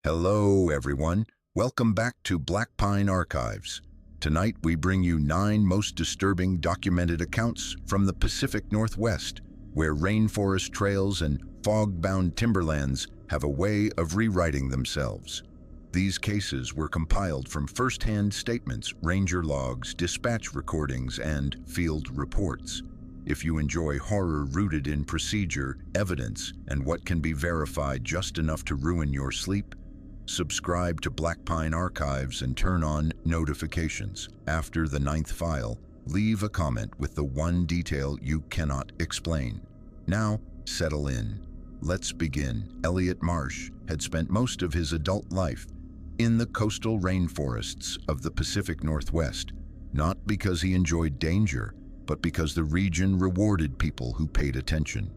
Hello, everyone. Welcome back to Black Pine Archives. Tonight, we bring you 9 most disturbing documented accounts from the Pacific Northwest, where rainforest trails and fog-bound timberlands have a way of rewriting themselves. These cases were compiled from first-hand statements, ranger logs, dispatch recordings, and field reports. If you enjoy horror rooted in procedure, evidence, and what can be verified just enough to ruin your sleep, subscribe to Black Pine Archives and turn on notifications. After the 9th file, leave a comment with the one detail you cannot explain. Now, settle in. Let's begin. Elliot Marsh had spent most of his adult life in the coastal rainforests of the Pacific Northwest, not because he enjoyed danger, but because the region rewarded people who paid attention.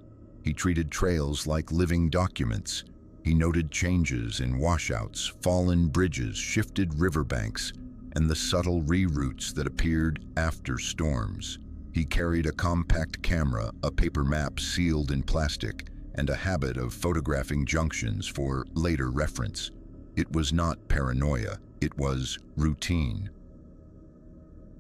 He treated trails like living documents. He noted changes in washouts, fallen bridges, shifted riverbanks, and the subtle reroutes that appeared after storms. He carried a compact camera, a paper map sealed in plastic, and a habit of photographing junctions for later reference. It was not paranoia, it was routine.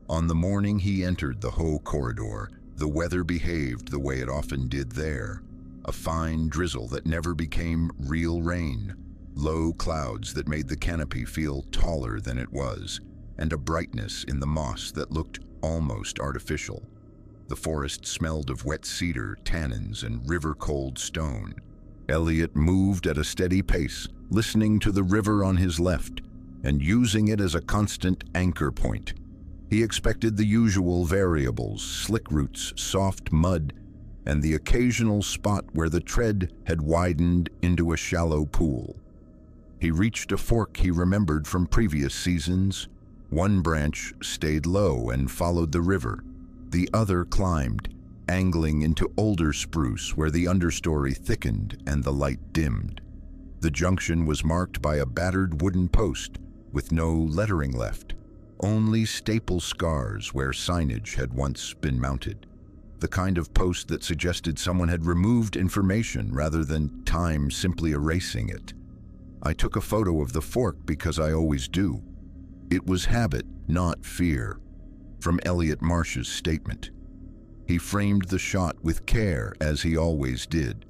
On the morning he entered the Hoh Corridor, the weather behaved the way it often did there. A fine drizzle that never became real rain, low clouds that made the canopy feel taller than it was, and a brightness in the moss that looked almost artificial. The forest smelled of wet cedar, tannins, and river-cold stone. Elliot moved at a steady pace, listening to the river on his left and using it as a constant anchor point. He expected the usual variables: slick roots, soft mud, and the occasional spot where the tread had widened into a shallow pool. He reached a fork he remembered from previous seasons. One branch stayed low and followed the river. The other climbed, angling into older spruce where the understory thickened and the light dimmed. The junction was marked by a battered wooden post with no lettering left, only staple scars where signage had once been mounted. The kind of post that suggested someone had removed information rather than time simply erasing it. I took a photo of the fork because I always do. It was habit, not fear. From Elliot Marsh's statement. He framed the shot with care, as he always did.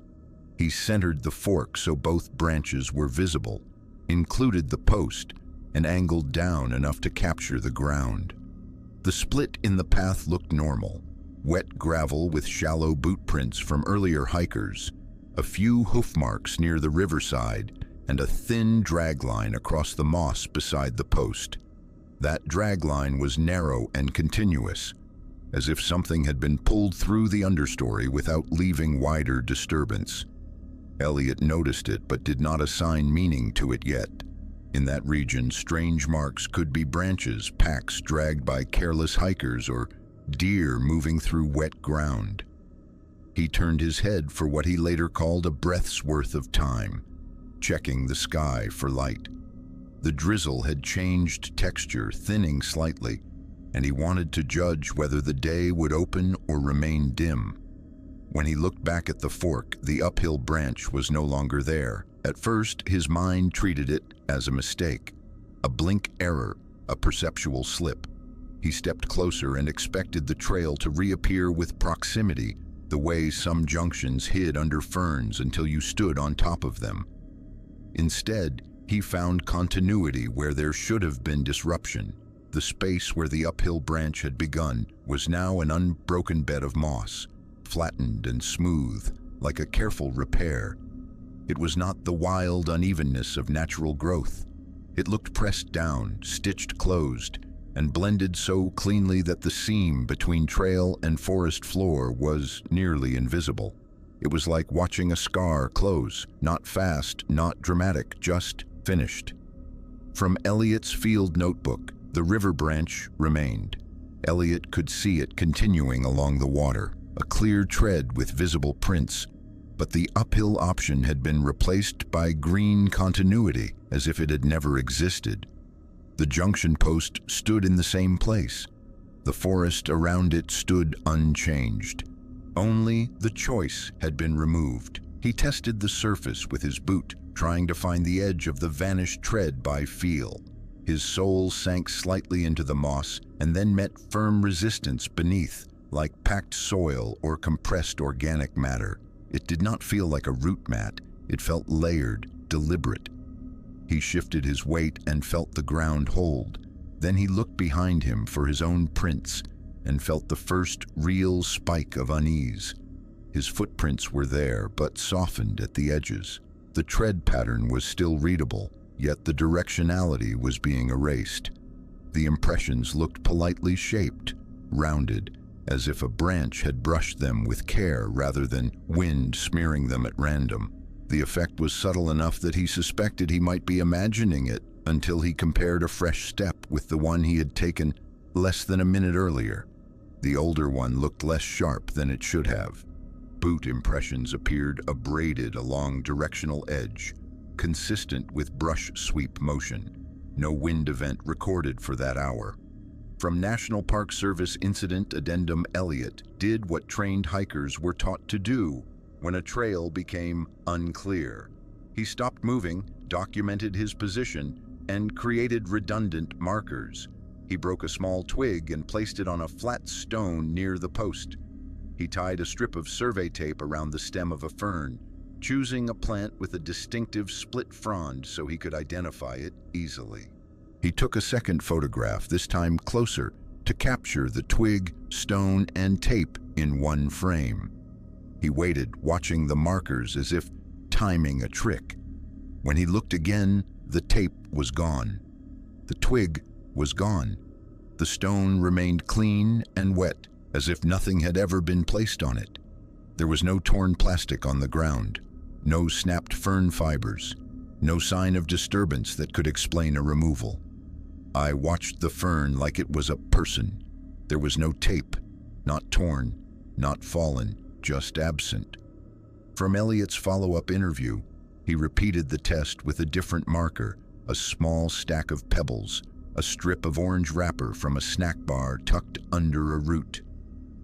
He centered the fork so both branches were visible, included the post, and angled down enough to capture the ground. The split in the path looked normal. Wet gravel with shallow boot prints from earlier hikers, a few hoof marks near the riverside, and a thin dragline across the moss beside the post. That dragline was narrow and continuous, as if something had been pulled through the understory without leaving wider disturbance. Elliot noticed it but did not assign meaning to it yet. In that region, strange marks could be branches, packs dragged by careless hikers, or deer moving through wet ground. He turned his head for what he later called a breath's worth of time, checking the sky for light. The drizzle had changed texture, thinning slightly, and he wanted to judge whether the day would open or remain dim. When he looked back at the fork, the uphill branch was no longer there. At first, his mind treated it as a mistake, a blink error, a perceptual slip. He stepped closer and expected the trail to reappear with proximity, the way some junctions hid under ferns until you stood on top of them. Instead, he found continuity where there should have been disruption. The space where the uphill branch had begun was now an unbroken bed of moss, flattened and smooth, like a careful repair. It was not the wild unevenness of natural growth. It looked pressed down, stitched closed, and blended so cleanly that the seam between trail and forest floor was nearly invisible. It was like watching a scar close, not fast, not dramatic, just finished. From Elliot's field notebook, the river branch remained. Elliot could see it continuing along the water, a clear tread with visible prints, but the uphill option had been replaced by green continuity, as if it had never existed. The junction post stood in the same place. The forest around it stood unchanged. Only the choice had been removed. He tested the surface with his boot, trying to find the edge of the vanished tread by feel. His soul sank slightly into the moss and then met firm resistance beneath, like packed soil or compressed organic matter. It did not feel like a root mat. It felt layered, deliberate. He shifted his weight and felt the ground hold. Then he looked behind him for his own prints and felt the first real spike of unease. His footprints were there, but softened at the edges. The tread pattern was still readable, yet the directionality was being erased. The impressions looked politely shaped, rounded, as if a branch had brushed them with care rather than wind smearing them at random. The effect was subtle enough that he suspected he might be imagining it until he compared a fresh step with the one he had taken less than a minute earlier. The older one looked less sharp than it should have. Boot impressions appeared abraded along directional edge, consistent with brush sweep motion. No wind event recorded for that hour. From National Park Service Incident Addendum, Elliott did what trained hikers were taught to do when a trail became unclear. He stopped moving, documented his position, and created redundant markers. He broke a small twig and placed it on a flat stone near the post. He tied a strip of survey tape around the stem of a fern, choosing a plant with a distinctive split frond so he could identify it easily. He took a second photograph, this time closer, to capture the twig, stone, and tape in one frame. He waited, watching the markers as if timing a trick. When he looked again, the tape was gone. The twig was gone. The stone remained clean and wet, as if nothing had ever been placed on it. There was no torn plastic on the ground, no snapped fern fibers, no sign of disturbance that could explain a removal. I watched the fern like it was a person. There was no tape, not torn, not fallen, just absent. From Elliott's follow-up interview, he repeated the test with a different marker, a small stack of pebbles, a strip of orange wrapper from a snack bar tucked under a root.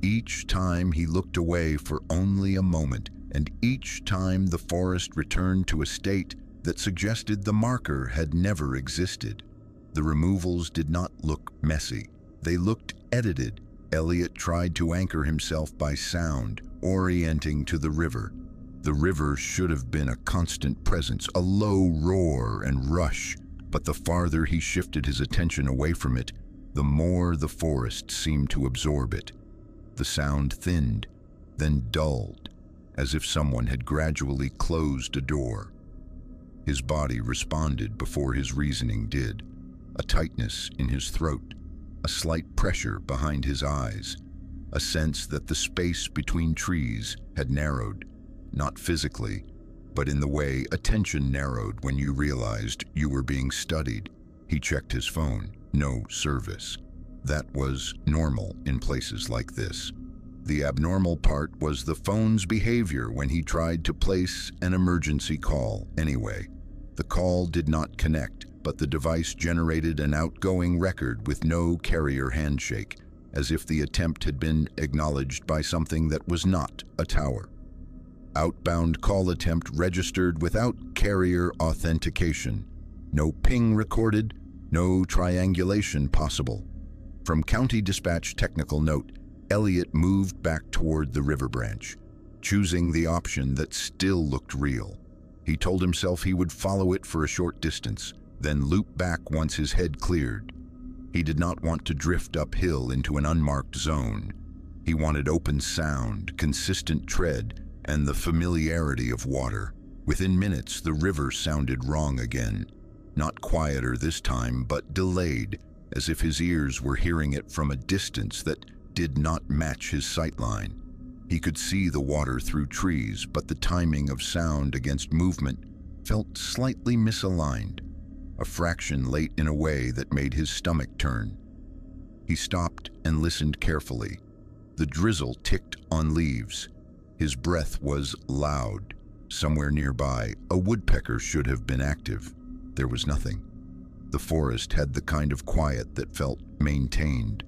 Each time he looked away for only a moment, and each time the forest returned to a state that suggested the marker had never existed. The removals did not look messy. They looked edited. Elliott tried to anchor himself by sound, orienting to the river. The river should have been a constant presence, a low roar and rush, but the farther he shifted his attention away from it, the more the forest seemed to absorb it. The sound thinned, then dulled, as if someone had gradually closed a door. His body responded before his reasoning did. A tightness in his throat, a slight pressure behind his eyes, a sense that the space between trees had narrowed, not physically, but in the way attention narrowed when you realized you were being studied. He checked his phone. No service. That was normal in places like this. The abnormal part was the phone's behavior when he tried to place an emergency call anyway. The call did not connect, but the device generated an outgoing record with no carrier handshake, as if the attempt had been acknowledged by something that was not a tower. Outbound call attempt registered without carrier authentication. No ping recorded, no triangulation possible. From County Dispatch technical note, Elliott moved back toward the river branch, choosing the option that still looked real. He told himself he would follow it for a short distance, then loop back once his head cleared. He did not want to drift uphill into an unmarked zone. He wanted open sound, consistent tread, and the familiarity of water. Within minutes, the river sounded wrong again. Not quieter this time, but delayed, as if his ears were hearing it from a distance that did not match his sightline. He could see the water through trees, but the timing of sound against movement felt slightly misaligned, a fraction late in a way that made his stomach turn. He stopped and listened carefully. The drizzle ticked on leaves. His breath was loud. Somewhere nearby, a woodpecker should have been active. There was nothing. The forest had the kind of quiet that felt maintained.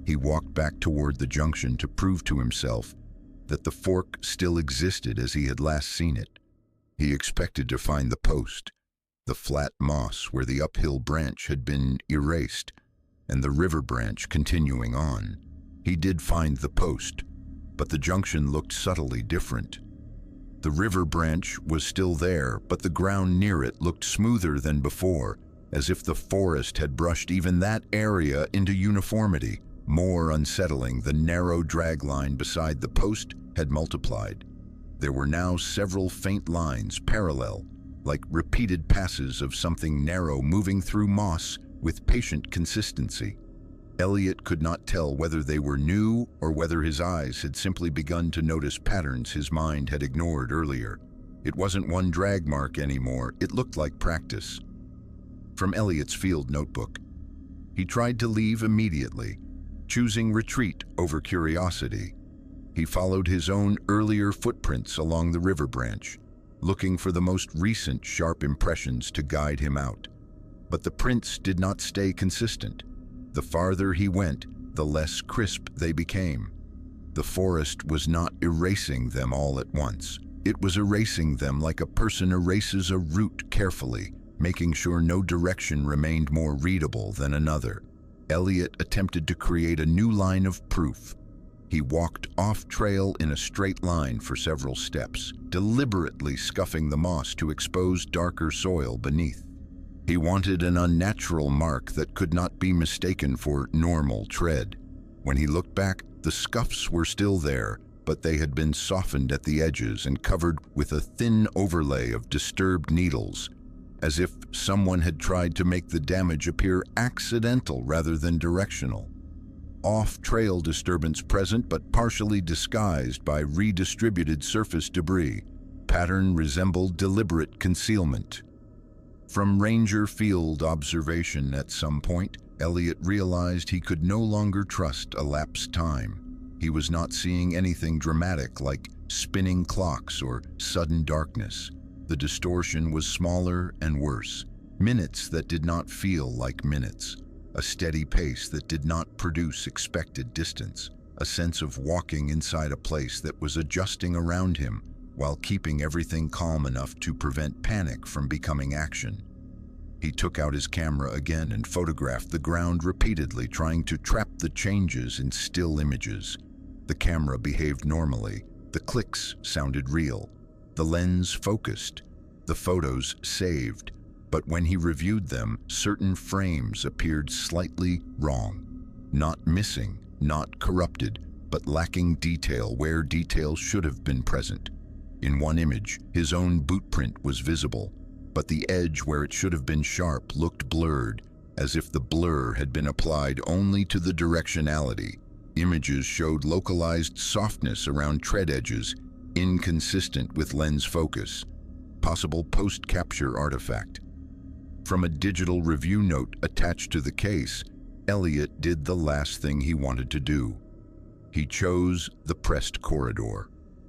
He walked back toward the junction to prove to himself that the fork still existed as he had last seen it. He expected to find the post, the flat moss where the uphill branch had been erased, and the river branch continuing on. He did find the post, but the junction looked subtly different. The river branch was still there, but the ground near it looked smoother than before, as if the forest had brushed even that area into uniformity. More unsettling, the narrow drag line beside the post had multiplied. There were now several faint lines parallel, like repeated passes of something narrow moving through moss with patient consistency. Elliot could not tell whether they were new or whether his eyes had simply begun to notice patterns his mind had ignored earlier. It wasn't one drag mark anymore, it looked like practice. From Elliot's field notebook. He tried to leave immediately, choosing retreat over curiosity. He followed his own earlier footprints along the river branch, looking for the most recent sharp impressions to guide him out. But the prints did not stay consistent. The farther he went, the less crisp they became. The forest was not erasing them all at once. It was erasing them like a person erases a route carefully, making sure no direction remained more readable than another. Elliot attempted to create a new line of proof. He walked off-trail in a straight line for several steps, deliberately scuffing the moss to expose darker soil beneath. He wanted an unnatural mark that could not be mistaken for normal tread. When he looked back, the scuffs were still there, but they had been softened at the edges and covered with a thin overlay of disturbed needles, as if someone had tried to make the damage appear accidental rather than directional. Off-trail disturbance present but partially disguised by redistributed surface debris. Pattern resembled deliberate concealment. From ranger field observation at some point, Elliot realized he could no longer trust elapsed time. He was not seeing anything dramatic like spinning clocks or sudden darkness. The distortion was smaller and worse. Minutes that did not feel like minutes. A steady pace that did not produce expected distance. A sense of walking inside a place that was adjusting around him while keeping everything calm enough to prevent panic from becoming action. He took out his camera again and photographed the ground repeatedly, trying to trap the changes in still images. The camera behaved normally. The clicks sounded real. The lens focused. The photos saved. But when he reviewed them, certain frames appeared slightly wrong. Not missing, not corrupted, but lacking detail where detail should have been present. In one image, his own boot print was visible, but the edge where it should have been sharp looked blurred, as if the blur had been applied only to the directionality. Images showed localized softness around tread edges, inconsistent with lens focus. Possible post-capture artifact. From a digital review note attached to the case, Elliot did the last thing he wanted to do. He chose the pressed corridor,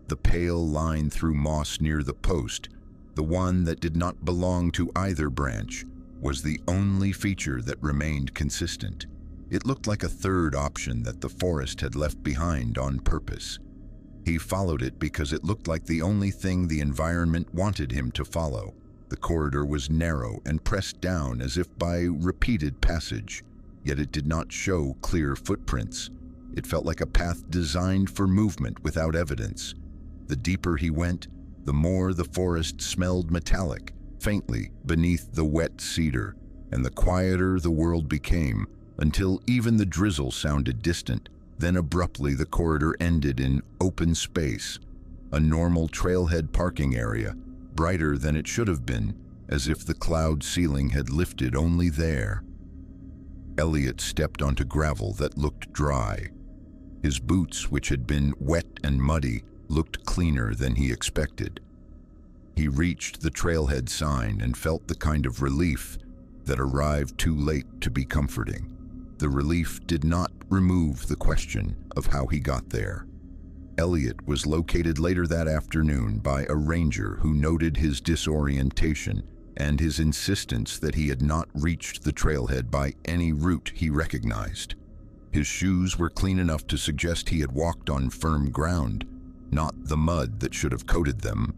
the pale line through moss near the post. The one that did not belong to either branch was the only feature that remained consistent. It looked like a third option that the forest had left behind on purpose. He followed it because it looked like the only thing the environment wanted him to follow. The corridor was narrow and pressed down as if by repeated passage, yet it did not show clear footprints. It felt like a path designed for movement without evidence. The deeper he went, the more the forest smelled metallic, faintly beneath the wet cedar, and the quieter the world became, until even the drizzle sounded distant. Then abruptly the corridor ended in open space, a normal trailhead parking area, brighter than it should have been, as if the cloud ceiling had lifted only there. Elliot stepped onto gravel that looked dry. His boots, which had been wet and muddy, looked cleaner than he expected. He reached the trailhead sign and felt the kind of relief that arrived too late to be comforting. The relief did not remove the question of how he got there. Elliot was located later that afternoon by a ranger who noted his disorientation and his insistence that he had not reached the trailhead by any route he recognized. His shoes were clean enough to suggest he had walked on firm ground, not the mud that should have coated them.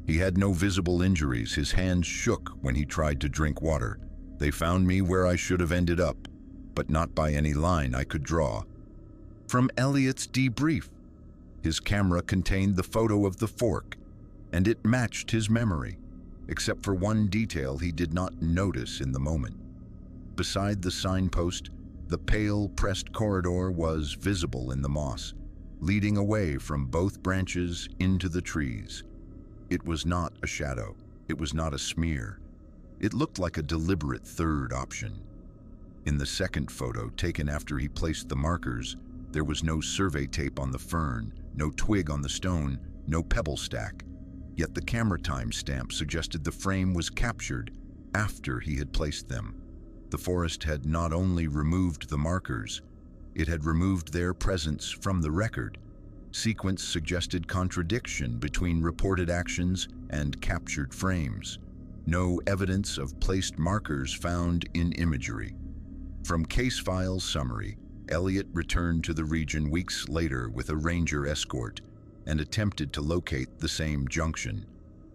He had no visible injuries. His hands shook when he tried to drink water. They found me where I should have ended up, but not by any line I could draw. From Elliot's debrief, his camera contained the photo of the fork, and it matched his memory, except for one detail he did not notice in the moment. Beside the signpost, the pale, pressed corridor was visible in the moss, leading away from both branches into the trees. It was not a shadow. It was not a smear. It looked like a deliberate third option. In the second photo, taken after he placed the markers, there was no survey tape on the fern, no twig on the stone, no pebble stack. Yet the camera timestamp suggested the frame was captured after he had placed them. The forest had not only removed the markers, it had removed their presence from the record. Sequence suggested contradiction between reported actions and captured frames. No evidence of placed markers found in imagery. From case file summary, Elliot returned to the region weeks later with a ranger escort and attempted to locate the same junction.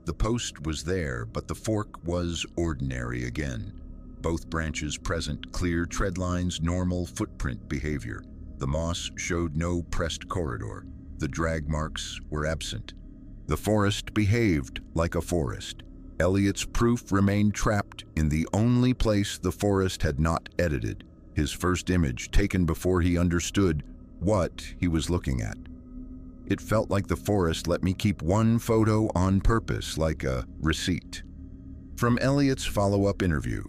The post was there, but the fork was ordinary again. Both branches present clear tread lines, normal footprint behavior. The moss showed no pressed corridor. The drag marks were absent. The forest behaved like a forest. Elliot's proof remained trapped in the only place the forest had not edited, his first image taken before he understood what he was looking at. It felt like the forest let me keep one photo on purpose, like a receipt. From Elliot's follow-up interview,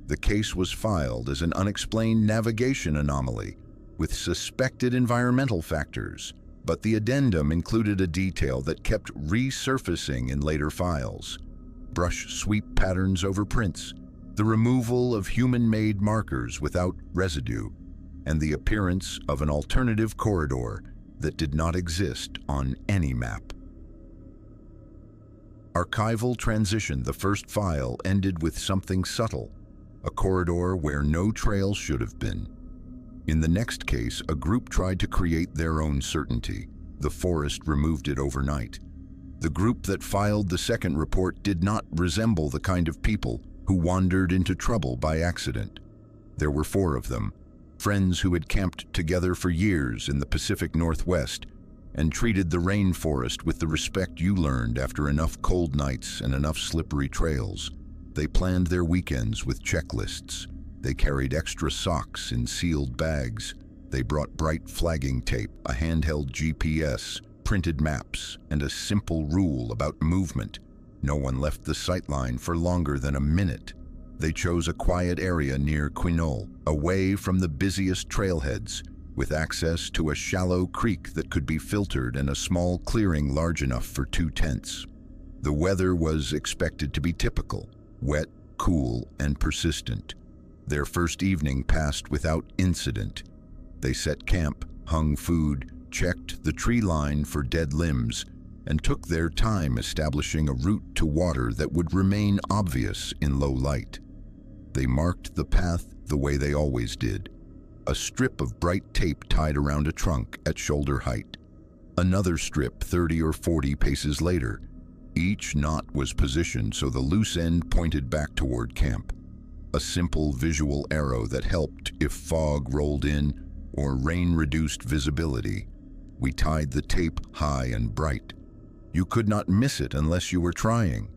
the case was filed as an unexplained navigation anomaly with suspected environmental factors, but the addendum included a detail that kept resurfacing in later files. Brush sweep patterns over prints, the removal of human-made markers without residue, and the appearance of an alternative corridor that did not exist on any map. Archival transition. The first file ended with something subtle, a corridor where no trail should have been. In the next case, a group tried to create their own certainty. The forest removed it overnight. The group that filed the second report did not resemble the kind of people who wandered into trouble by accident. There were 4 of them, friends who had camped together for years in the Pacific Northwest and treated the rainforest with the respect you learned after enough cold nights and enough slippery trails. They planned their weekends with checklists. They carried extra socks in sealed bags. They brought bright flagging tape, a handheld GPS, printed maps, and a simple rule about movement. No one left the sightline for longer than a minute. They chose a quiet area near Quinault, away from the busiest trailheads, with access to a shallow creek that could be filtered and a small clearing large enough for 2 tents. The weather was expected to be typical, wet, cool, and persistent. Their first evening passed without incident. They set camp, hung food, checked the tree line for dead limbs, and took their time establishing a route to water that would remain obvious in low light. They marked the path the way they always did, a strip of bright tape tied around a trunk at shoulder height. Another strip 30 or 40 paces later. Each knot was positioned so the loose end pointed back toward camp. A simple visual arrow that helped if fog rolled in or rain reduced visibility. We tied the tape high and bright. You could not miss it unless you were trying.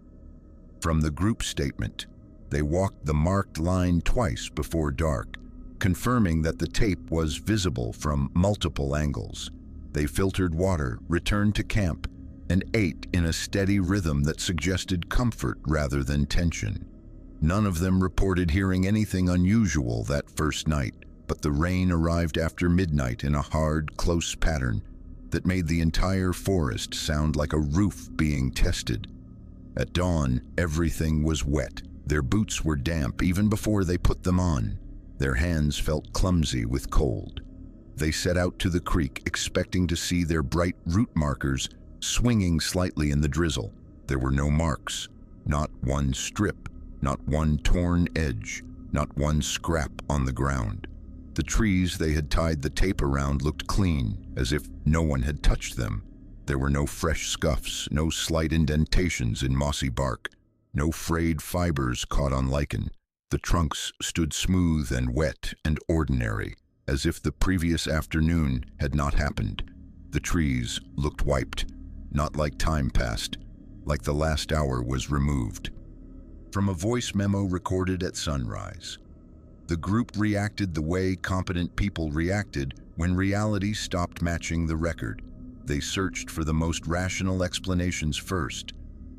From the group statement, they walked the marked line twice before dark, confirming that the tape was visible from multiple angles. They filtered water, returned to camp, and ate in a steady rhythm that suggested comfort rather than tension. None of them reported hearing anything unusual that first night, but the rain arrived after midnight in a hard, close pattern that made the entire forest sound like a roof being tested. At dawn, everything was wet. Their boots were damp even before they put them on. Their hands felt clumsy with cold. They set out to the creek, expecting to see their bright route markers swinging slightly in the drizzle. There were no marks, not one strip, not one torn edge, not one scrap on the ground. The trees they had tied the tape around looked clean, as if no one had touched them. There were no fresh scuffs, no slight indentations in mossy bark, no frayed fibers caught on lichen. The trunks stood smooth and wet and ordinary, as if the previous afternoon had not happened. The trees looked wiped, not like time passed, like the last hour was removed. From a voice memo recorded at sunrise, the group reacted the way competent people reacted when reality stopped matching the record. They searched for the most rational explanations first.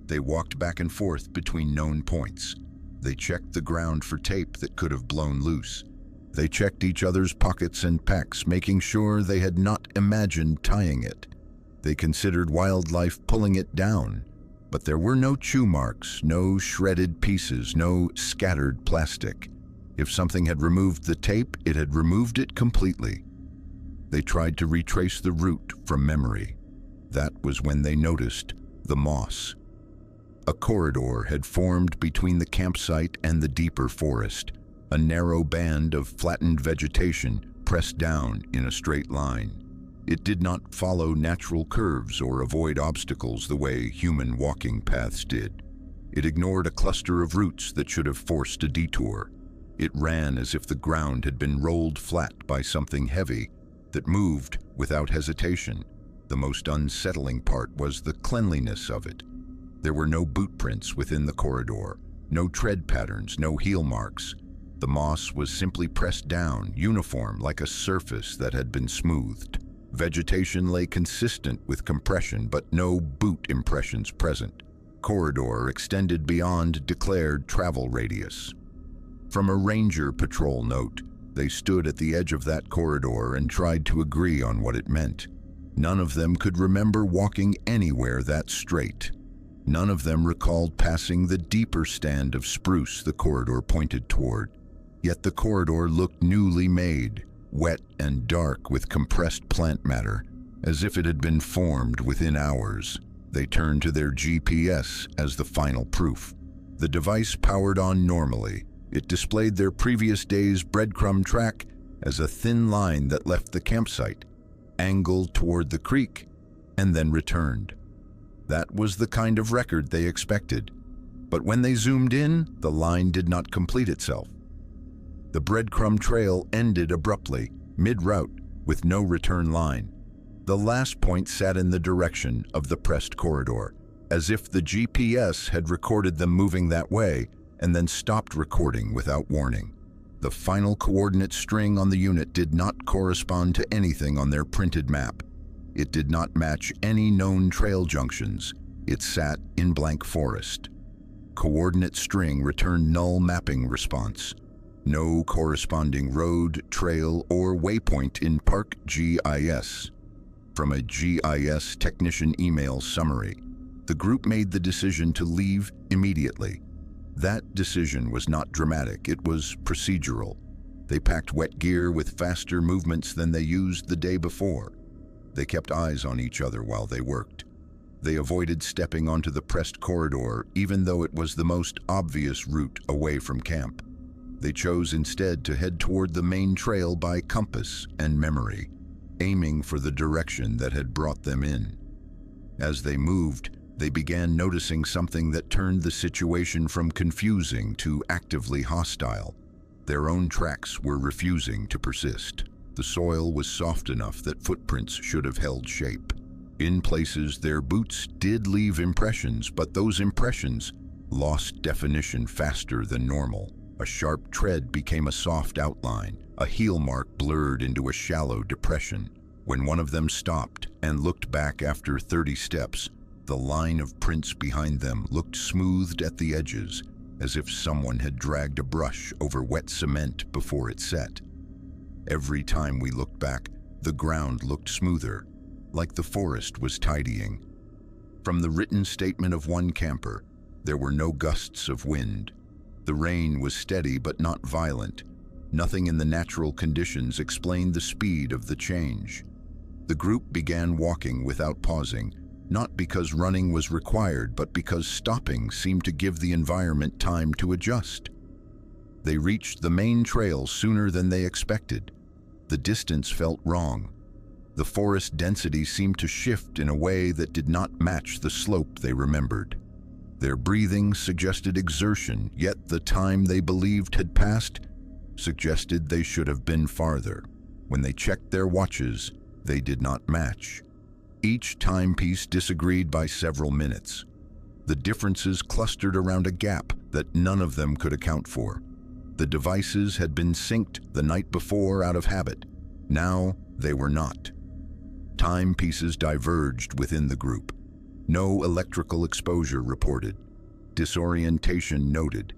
They walked back and forth between known points. They checked the ground for tape that could have blown loose. They checked each other's pockets and packs, making sure they had not imagined tying it. They considered wildlife pulling it down, but there were no chew marks, no shredded pieces, no scattered plastic. If something had removed the tape, it had removed it completely. They tried to retrace the route from memory. That was when they noticed the moss. A corridor had formed between the campsite and the deeper forest, a narrow band of flattened vegetation pressed down in a straight line. It did not follow natural curves or avoid obstacles the way human walking paths did. It ignored a cluster of roots that should have forced a detour. It ran as if the ground had been rolled flat by something heavy that moved without hesitation. The most unsettling part was the cleanliness of it. There were no boot prints within the corridor, no tread patterns, no heel marks. The moss was simply pressed down, uniform, like a surface that had been smoothed. Vegetation lay consistent with compression, but no boot impressions present. Corridor extended beyond declared travel radius. From a ranger patrol note, they stood at the edge of that corridor and tried to agree on what it meant. None of them could remember walking anywhere that straight. None of them recalled passing the deeper stand of spruce the corridor pointed toward. Yet the corridor looked newly made, wet and dark with compressed plant matter, as if it had been formed within hours. They turned to their GPS as the final proof. The device powered on normally. It displayed their previous day's breadcrumb track as a thin line that left the campsite, angled toward the creek, and then returned. That was the kind of record they expected. But when they zoomed in, the line did not complete itself. The breadcrumb trail ended abruptly, mid-route, with no return line. The last point sat in the direction of the pressed corridor, as if the GPS had recorded them moving that way and then stopped recording without warning. The final coordinate string on the unit did not correspond to anything on their printed map. It did not match any known trail junctions. It sat in blank forest. Coordinate string returned null mapping response. No corresponding road, trail, or waypoint in Park GIS. From a GIS technician email summary, the group made the decision to leave immediately. That decision was not dramatic, it was procedural. They packed wet gear with faster movements than they used the day before. They kept eyes on each other while they worked. They avoided stepping onto the pressed corridor, even though it was the most obvious route away from camp. They chose instead to head toward the main trail by compass and memory, aiming for the direction that had brought them in. As they moved, they began noticing something that turned the situation from confusing to actively hostile. Their own tracks were refusing to persist. The soil was soft enough that footprints should have held shape. In places, their boots did leave impressions, but those impressions lost definition faster than normal. A sharp tread became a soft outline. A heel mark blurred into a shallow depression. When one of them stopped and looked back after 30 steps, the line of prints behind them looked smoothed at the edges, as if someone had dragged a brush over wet cement before it set. Every time we looked back, the ground looked smoother, like the forest was tidying. From the written statement of one camper, there were no gusts of wind. The rain was steady but not violent. Nothing in the natural conditions explained the speed of the change. The group began walking without pausing, not because running was required, but because stopping seemed to give the environment time to adjust. They reached the main trail sooner than they expected. The distance felt wrong. The forest density seemed to shift in a way that did not match the slope they remembered. Their breathing suggested exertion, yet the time they believed had passed suggested they should have been farther. When they checked their watches, they did not match. Each timepiece disagreed by several minutes. The differences clustered around a gap that none of them could account for. The devices had been synced the night before out of habit. Now they were not. Timepieces diverged within the group. No electrical exposure reported. Disorientation noted.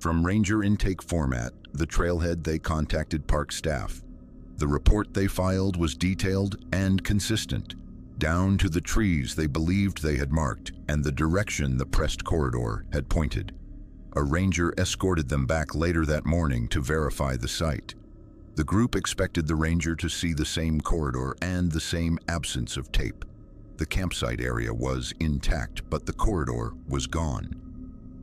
From Ranger intake format, the trailhead they contacted park staff. The report they filed was detailed and consistent, down to the trees they believed they had marked and the direction the pressed corridor had pointed. A ranger escorted them back later that morning to verify the site. The group expected the ranger to see the same corridor and the same absence of tape. The campsite area was intact, but the corridor was gone.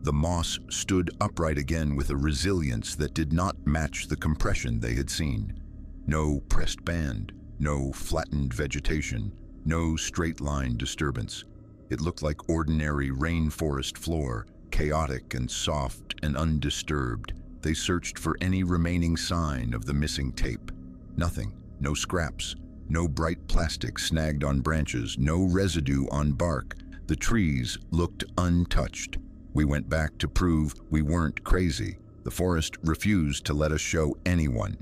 The moss stood upright again with a resilience that did not match the compression they had seen. No pressed band, no flattened vegetation, no straight-line disturbance. It looked like ordinary rainforest floor, chaotic and soft and undisturbed. They searched for any remaining sign of the missing tape. Nothing. No scraps. No bright plastic snagged on branches. No residue on bark. The trees looked untouched. We went back to prove we weren't crazy. The forest refused to let us show anyone.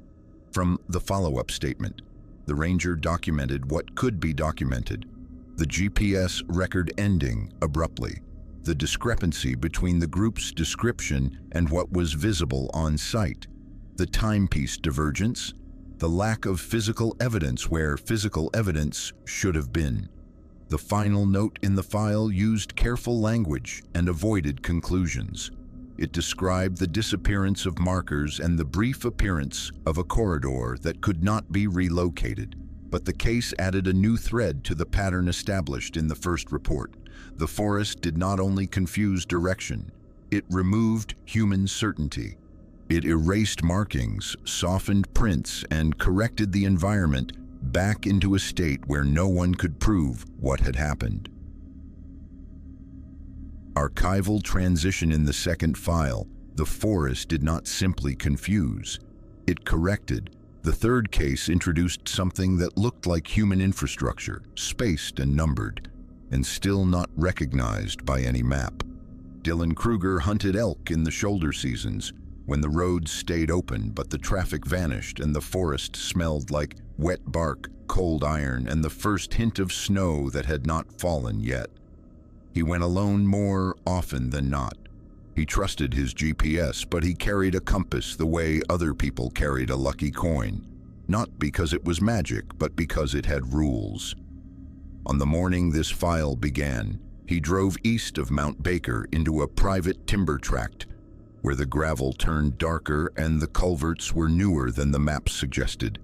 From the follow-up statement, the ranger documented what could be documented. The GPS record ending abruptly. The discrepancy between the group's description and what was visible on site. The timepiece divergence. The lack of physical evidence where physical evidence should have been. The final note in the file used careful language and avoided conclusions. It described the disappearance of markers and the brief appearance of a corridor that could not be relocated. But the case added a new thread to the pattern established in the first report. The forest did not only confuse direction, it removed human certainty. It erased markings, softened prints, and corrected the environment back into a state where no one could prove what had happened. Archival transition in the second file. The forest did not simply confuse, it corrected. The third case introduced something that looked like human infrastructure, spaced and numbered, and still not recognized by any map. Dylan Kruger hunted elk in the shoulder seasons, when the roads stayed open but the traffic vanished and the forest smelled like wet bark, cold iron, and the first hint of snow that had not fallen yet. He went alone more often than not. He trusted his GPS, but he carried a compass the way other people carried a lucky coin, not because it was magic, but because it had rules. On the morning this file began, he drove east of Mount Baker into a private timber tract, where the gravel turned darker and the culverts were newer than the map suggested.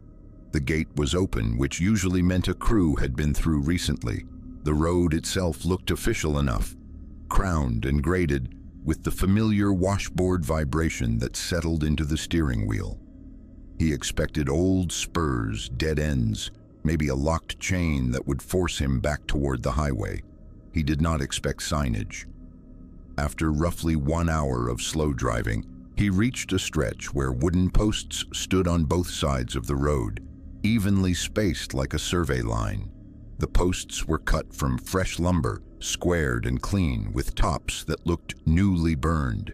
The gate was open, which usually meant a crew had been through recently. The road itself looked official enough, crowned and graded, with the familiar washboard vibration that settled into the steering wheel. He expected old spurs, dead ends, maybe a locked chain that would force him back toward the highway. He did not expect signage. After roughly 1 hour of slow driving, he reached a stretch where wooden posts stood on both sides of the road, evenly spaced like a survey line. The posts were cut from fresh lumber, squared and clean, with tops that looked newly burned.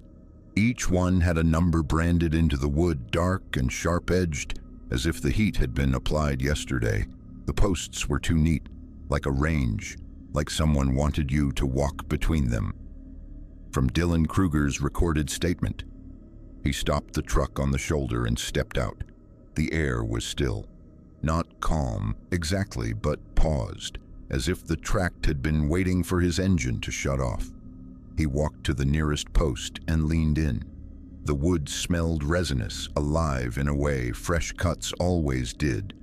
Each one had a number branded into the wood, dark and sharp-edged, as if the heat had been applied yesterday. The posts were too neat, like a range, like someone wanted you to walk between them. From Dylan Kruger's recorded statement, he stopped the truck on the shoulder and stepped out. The air was still. Not calm, exactly, but paused, as if the tract had been waiting for his engine to shut off. He walked to the nearest post and leaned in. The wood smelled resinous, alive in a way fresh cuts always did,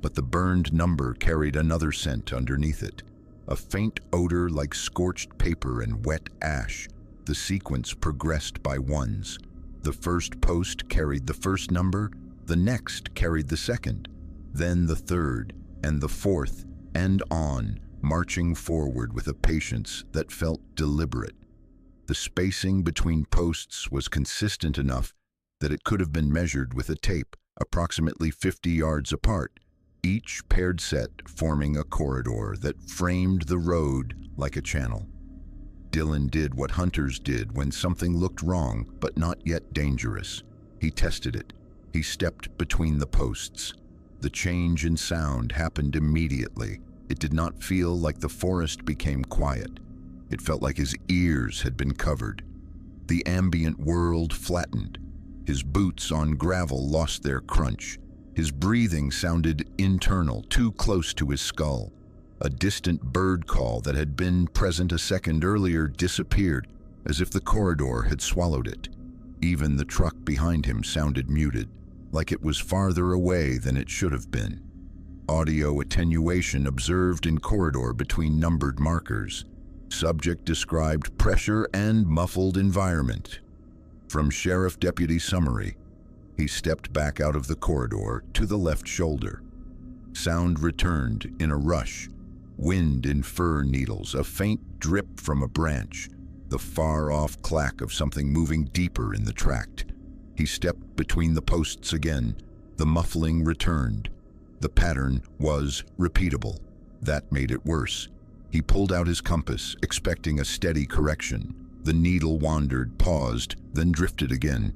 but the burned number carried another scent underneath it, a faint odor like scorched paper and wet ash. The sequence progressed by ones. The first post carried the first number, the next carried the second, then the third. and the fourth, and on, marching forward with a patience that felt deliberate. The spacing between posts was consistent enough that it could have been measured with a tape, approximately 50 yards apart, each paired set forming a corridor that framed the road like a channel. Dylan did what hunters did when something looked wrong but not yet dangerous. He tested it. He stepped between the posts. The change in sound happened immediately. It did not feel like the forest became quiet. It felt like his ears had been covered. The ambient world flattened. His boots on gravel lost their crunch. His breathing sounded internal, too close to his skull. A distant bird call that had been present a second earlier disappeared, as if the corridor had swallowed it. Even the truck behind him sounded muted, like it was farther away than it should have been. Audio attenuation observed in corridor between numbered markers. Subject described pressure and muffled environment. From Sheriff Deputy Summary, he stepped back out of the corridor to the left shoulder. Sound returned in a rush. Wind in fir needles, a faint drip from a branch, the far-off clack of something moving deeper in the tract. He stepped between the posts again. The muffling returned. The pattern was repeatable. That made it worse. He pulled out his compass, expecting a steady correction. The needle wandered, paused, then drifted again.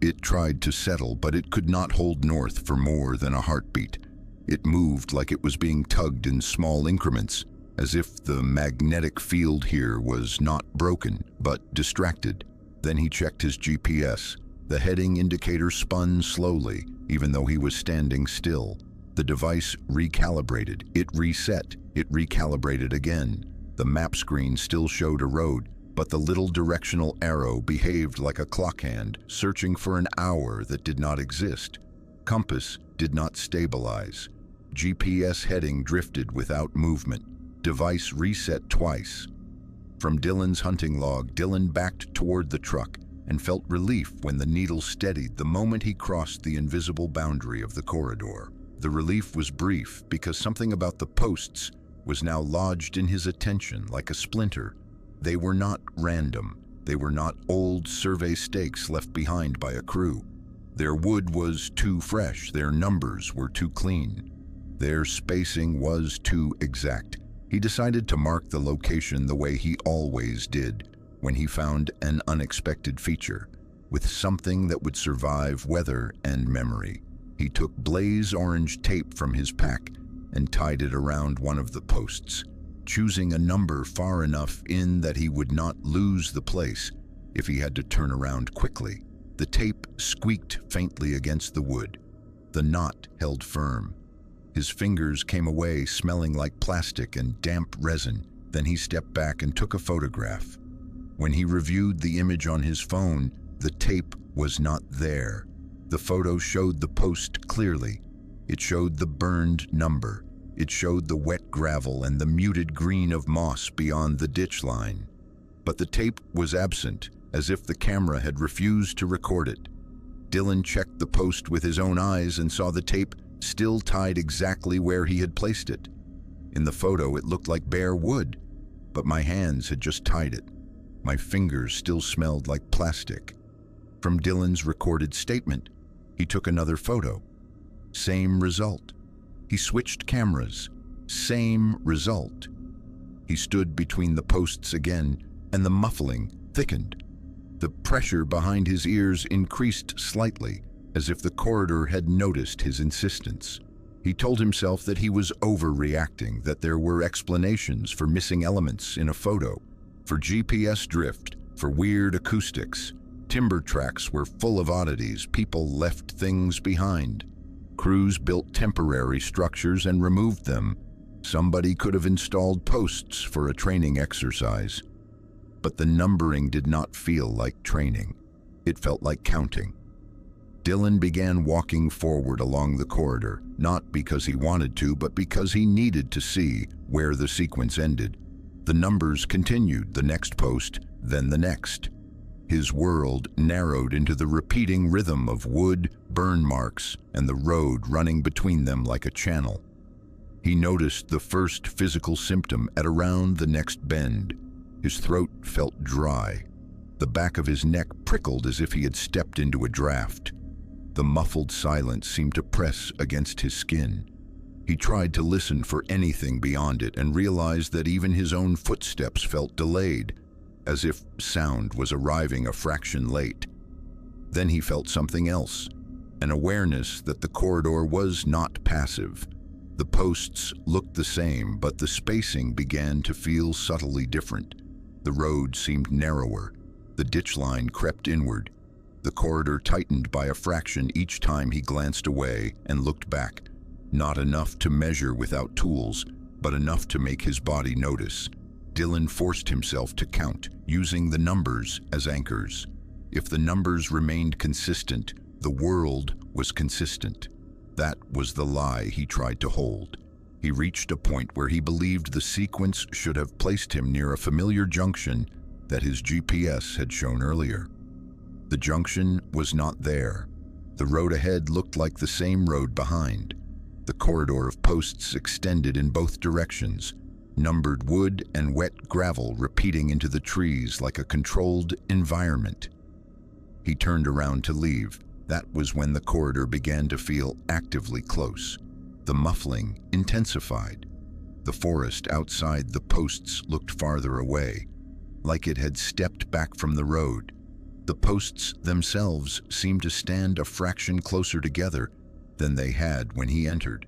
It tried to settle, but it could not hold north for more than a heartbeat. It moved like it was being tugged in small increments, as if the magnetic field here was not broken, but distracted. Then he checked his GPS. The heading indicator spun slowly, even though he was standing still. The device recalibrated. It reset. It recalibrated again. The map screen still showed a road, but the little directional arrow behaved like a clock hand, searching for an hour that did not exist. Compass did not stabilize. GPS heading drifted without movement. Device reset twice. From Dylan's hunting log, Dylan backed toward the truck and felt relief when the needle steadied the moment he crossed the invisible boundary of the corridor. The relief was brief because something about the posts was now lodged in his attention like a splinter. They were not random. They were not old survey stakes left behind by a crew. Their wood was too fresh. Their numbers were too clean. Their spacing was too exact. He decided to mark the location the way he always did when he found an unexpected feature, with something that would survive weather and memory. He took blaze orange tape from his pack and tied it around one of the posts, choosing a number far enough in that he would not lose the place if he had to turn around quickly. The tape squeaked faintly against the wood. The knot held firm. His fingers came away smelling like plastic and damp resin. Then he stepped back and took a photograph. When he reviewed the image on his phone, the tape was not there. The photo showed the post clearly. It showed the burned number. It showed the wet gravel and the muted green of moss beyond the ditch line. But the tape was absent, as if the camera had refused to record it. Dylan checked the post with his own eyes and saw the tape still tied exactly where he had placed it. In the photo, it looked like bare wood, but my hands had just tied it. My fingers still smelled like plastic. From Dylan's recorded statement, he took another photo. Same result. He switched cameras. Same result. He stood between the posts again, and the muffling thickened. The pressure behind his ears increased slightly, as if the corridor had noticed his insistence. He told himself that he was overreacting, that there were explanations for missing elements in a photo, for GPS drift, for weird acoustics. Timber tracks were full of oddities. People left things behind. Crews built temporary structures and removed them. Somebody could have installed posts for a training exercise. But the numbering did not feel like training. It felt like counting. Dylan began walking forward along the corridor, not because he wanted to, but because he needed to see where the sequence ended. The numbers continued, the next post, then the next. His world narrowed into the repeating rhythm of wood, burn marks, and the road running between them like a channel. He noticed the first physical symptom at around the next bend. His throat felt dry. The back of his neck prickled as if he had stepped into a draft. The muffled silence seemed to press against his skin. He tried to listen for anything beyond it and realized that even his own footsteps felt delayed, as if sound was arriving a fraction late. Then he felt something else, an awareness that the corridor was not passive. The posts looked the same, but the spacing began to feel subtly different. The road seemed narrower. The ditch line crept inward. The corridor tightened by a fraction each time he glanced away and looked back. Not enough to measure without tools, but enough to make his body notice. Dylan forced himself to count, using the numbers as anchors. If the numbers remained consistent, the world was consistent. That was the lie he tried to hold. He reached a point where he believed the sequence should have placed him near a familiar junction that his GPS had shown earlier. The junction was not there. The road ahead looked like the same road behind. The corridor of posts extended in both directions, numbered wood and wet gravel repeating into the trees like a controlled environment. He turned around to leave. That was when the corridor began to feel actively close. The muffling intensified. The forest outside the posts looked farther away, like it had stepped back from the road. The posts themselves seemed to stand a fraction closer together than they had when he entered,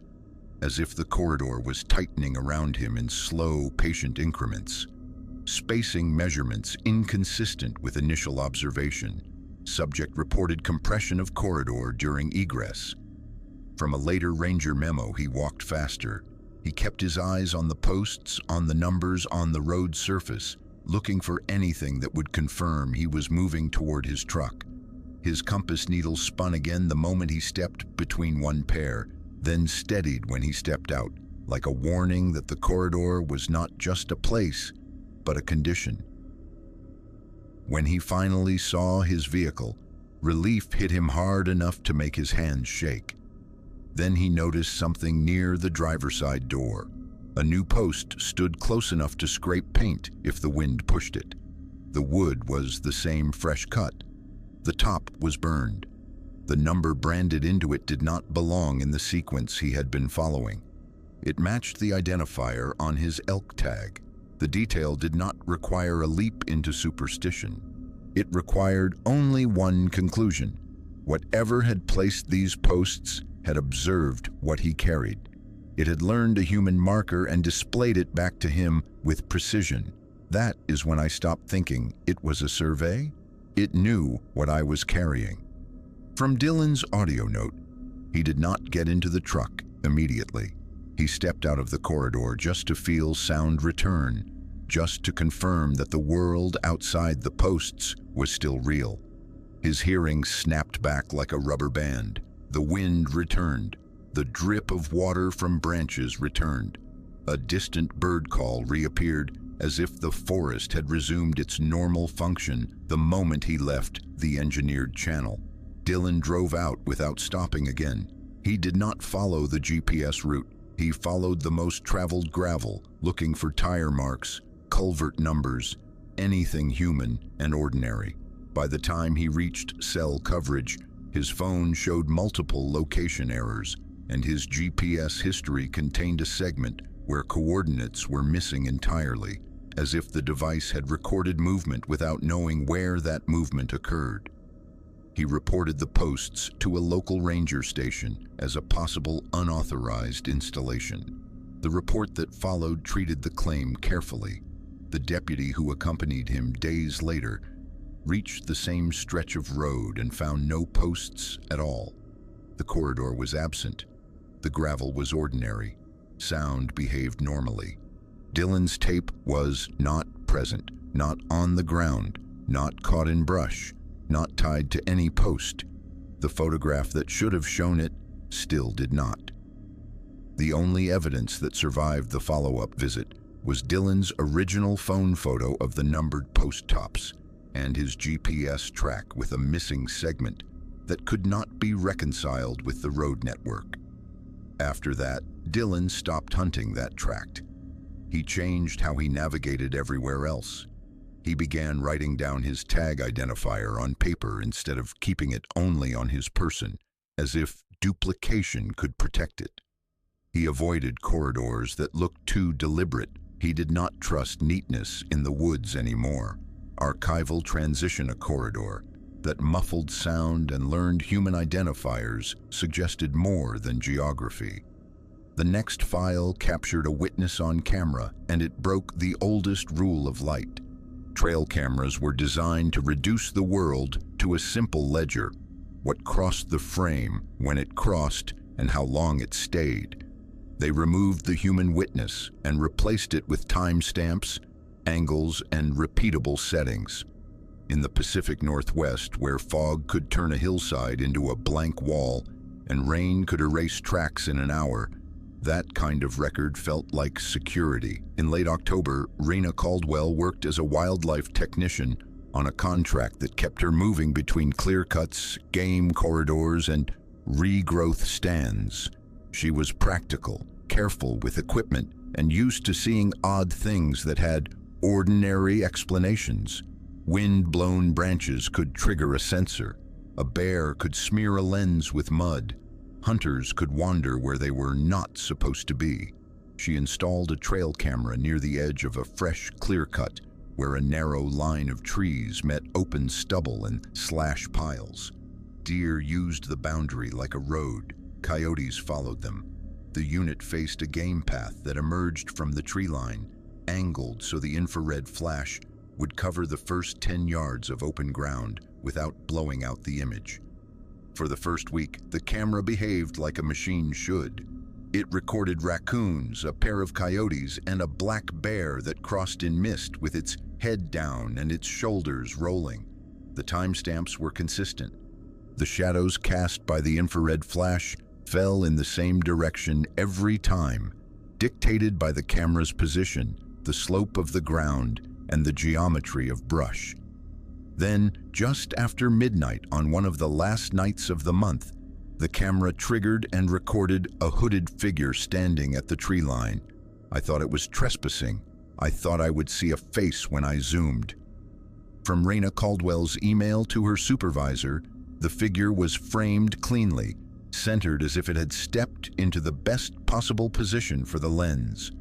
as if the corridor was tightening around him in slow, patient increments. Spacing measurements inconsistent with initial observation. Subject reported compression of corridor during egress. From a later ranger memo, he walked faster. He kept his eyes on the posts, on the numbers, on the road surface, looking for anything that would confirm he was moving toward his truck. His compass needle spun again the moment he stepped between one pair, then steadied when he stepped out, like a warning that the corridor was not just a place, but a condition. When he finally saw his vehicle, relief hit him hard enough to make his hands shake. Then he noticed something near the driver's side door. A new post stood close enough to scrape paint if the wind pushed it. The wood was the same fresh cut. The top was burned. The number branded into it did not belong in the sequence he had been following. It matched the identifier on his elk tag. The detail did not require a leap into superstition. It required only one conclusion. Whatever had placed these posts had observed what he carried. It had learned a human marker and displayed it back to him with precision. That is when I stopped thinking it was a survey. It knew what I was carrying. From Dylan's audio note, he did not get into the truck immediately. He stepped out of the corridor just to feel sound return, just to confirm that the world outside the posts was still real. His hearing snapped back like a rubber band. The wind returned. The drip of water from branches returned. A distant bird call reappeared as if the forest had resumed its normal function the moment he left the engineered channel. Dylan drove out without stopping again. He did not follow the GPS route. He followed the most traveled gravel, looking for tire marks, culvert numbers, anything human and ordinary. By the time he reached cell coverage, his phone showed multiple location errors, and his GPS history contained a segment where coordinates were missing entirely, as if the device had recorded movement without knowing where that movement occurred. He reported the posts to a local ranger station as a possible unauthorized installation. The report that followed treated the claim carefully. The deputy who accompanied him days later reached the same stretch of road and found no posts at all. The corridor was absent. The gravel was ordinary. Sound behaved normally. Dylan's tape was not present, not on the ground, not caught in brush, not tied to any post. The photograph that should have shown it still did not. The only evidence that survived the follow-up visit was Dylan's original phone photo of the numbered post tops and his GPS track with a missing segment that could not be reconciled with the road network. After that, Dylan stopped hunting that tract. He changed how he navigated everywhere else. He began writing down his tag identifier on paper instead of keeping it only on his person, as if duplication could protect it. He avoided corridors that looked too deliberate. He did not trust neatness in the woods anymore. Archival transition a corridor that muffled sound and learned human identifiers suggested more than geography. The next file captured a witness on camera, and it broke the oldest rule of light. Trail cameras were designed to reduce the world to a simple ledger: what crossed the frame, when it crossed, and how long it stayed. They removed the human witness and replaced it with timestamps, angles, and repeatable settings. In the Pacific Northwest, where fog could turn a hillside into a blank wall and rain could erase tracks in an hour, that kind of record felt like security. In late October, Raina Caldwell worked as a wildlife technician on a contract that kept her moving between clear-cuts, game corridors, and regrowth stands. She was practical, careful with equipment, and used to seeing odd things that had ordinary explanations. Wind-blown branches could trigger a sensor. A bear could smear a lens with mud. Hunters could wander where they were not supposed to be. She installed a trail camera near the edge of a fresh clear-cut where a narrow line of trees met open stubble and slash piles. Deer used the boundary like a road. Coyotes followed them. The unit faced a game path that emerged from the tree line, angled so the infrared flash would cover the first 10 yards of open ground without blowing out the image. For the first week, the camera behaved like a machine should. It recorded raccoons, a pair of coyotes, and a black bear that crossed in mist with its head down and its shoulders rolling. The timestamps were consistent. The shadows cast by the infrared flash fell in the same direction every time, dictated by the camera's position, the slope of the ground, and the geometry of brush. Then, just after midnight on one of the last nights of the month, the camera triggered and recorded a hooded figure standing at the tree line. I thought it was trespassing. I thought I would see a face when I zoomed. From Raina Caldwell's email to her supervisor, the figure was framed cleanly, centered as if it had stepped into the best possible position for the lens.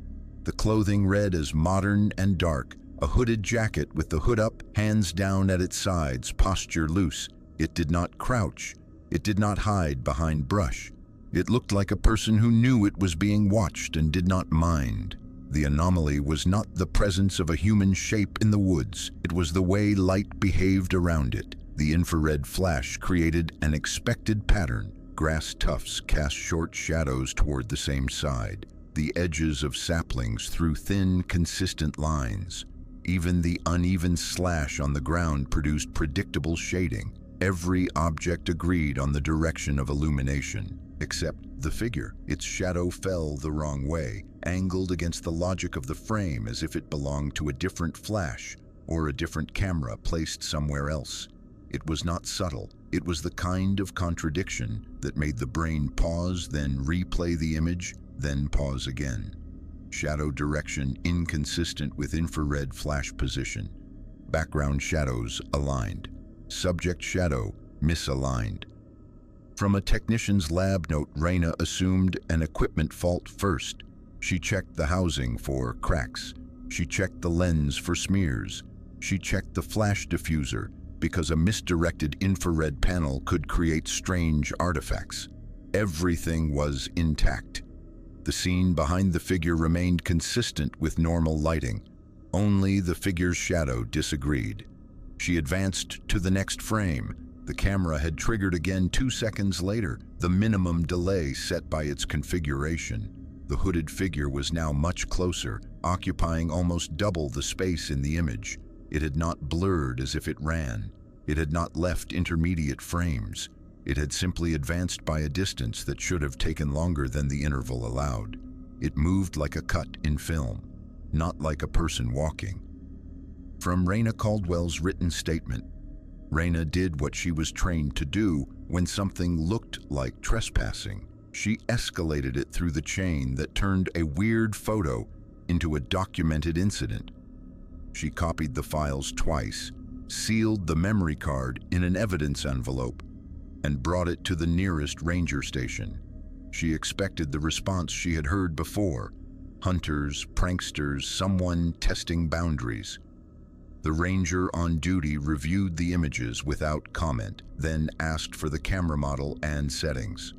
The clothing read as modern and dark, a hooded jacket with the hood up, hands down at its sides, posture loose. It did not crouch. It did not hide behind brush. It looked like a person who knew it was being watched and did not mind. The anomaly was not the presence of a human shape in the woods. It was the way light behaved around it. The infrared flash created an expected pattern. Grass tufts cast short shadows toward the same side. The edges of saplings threw thin, consistent lines. Even the uneven slash on the ground produced predictable shading. Every object agreed on the direction of illumination, except the figure. Its shadow fell the wrong way, angled against the logic of the frame as if it belonged to a different flash or a different camera placed somewhere else. It was not subtle. It was the kind of contradiction that made the brain pause, then replay the image, then pause again. Shadow direction inconsistent with infrared flash position. Background shadows aligned. Subject shadow misaligned. From a technician's lab note, Raina assumed an equipment fault first. She checked the housing for cracks. She checked the lens for smears. She checked the flash diffuser because a misdirected infrared panel could create strange artifacts. Everything was intact. The scene behind the figure remained consistent with normal lighting. Only the figure's shadow disagreed. She advanced to the next frame. The camera had triggered again 2 seconds later, the minimum delay set by its configuration. The hooded figure was now much closer, occupying almost double the space in the image. It had not blurred as if it ran. It had not left intermediate frames. It had simply advanced by a distance that should have taken longer than the interval allowed. It moved like a cut in film, not like a person walking. From Raina Caldwell's written statement, Raina did what she was trained to do when something looked like trespassing. She escalated it through the chain that turned a weird photo into a documented incident. She copied the files twice, sealed the memory card in an evidence envelope, and brought it to the nearest ranger station. She expected the response she had heard before: hunters, pranksters, someone testing boundaries. The ranger on duty reviewed the images without comment, then asked for the camera model and settings.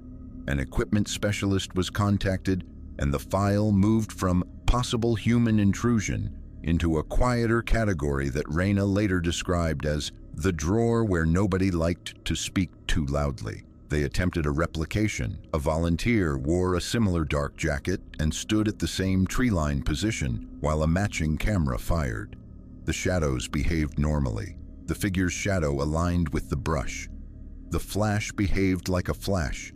An equipment specialist was contacted, and the file moved from possible human intrusion into a quieter category that Reyna later described as the drawer where nobody liked to speak too loudly. They attempted a replication. A volunteer wore a similar dark jacket and stood at the same tree-line position while a matching camera fired. The shadows behaved normally. The figure's shadow aligned with the brush. The flash behaved like a flash.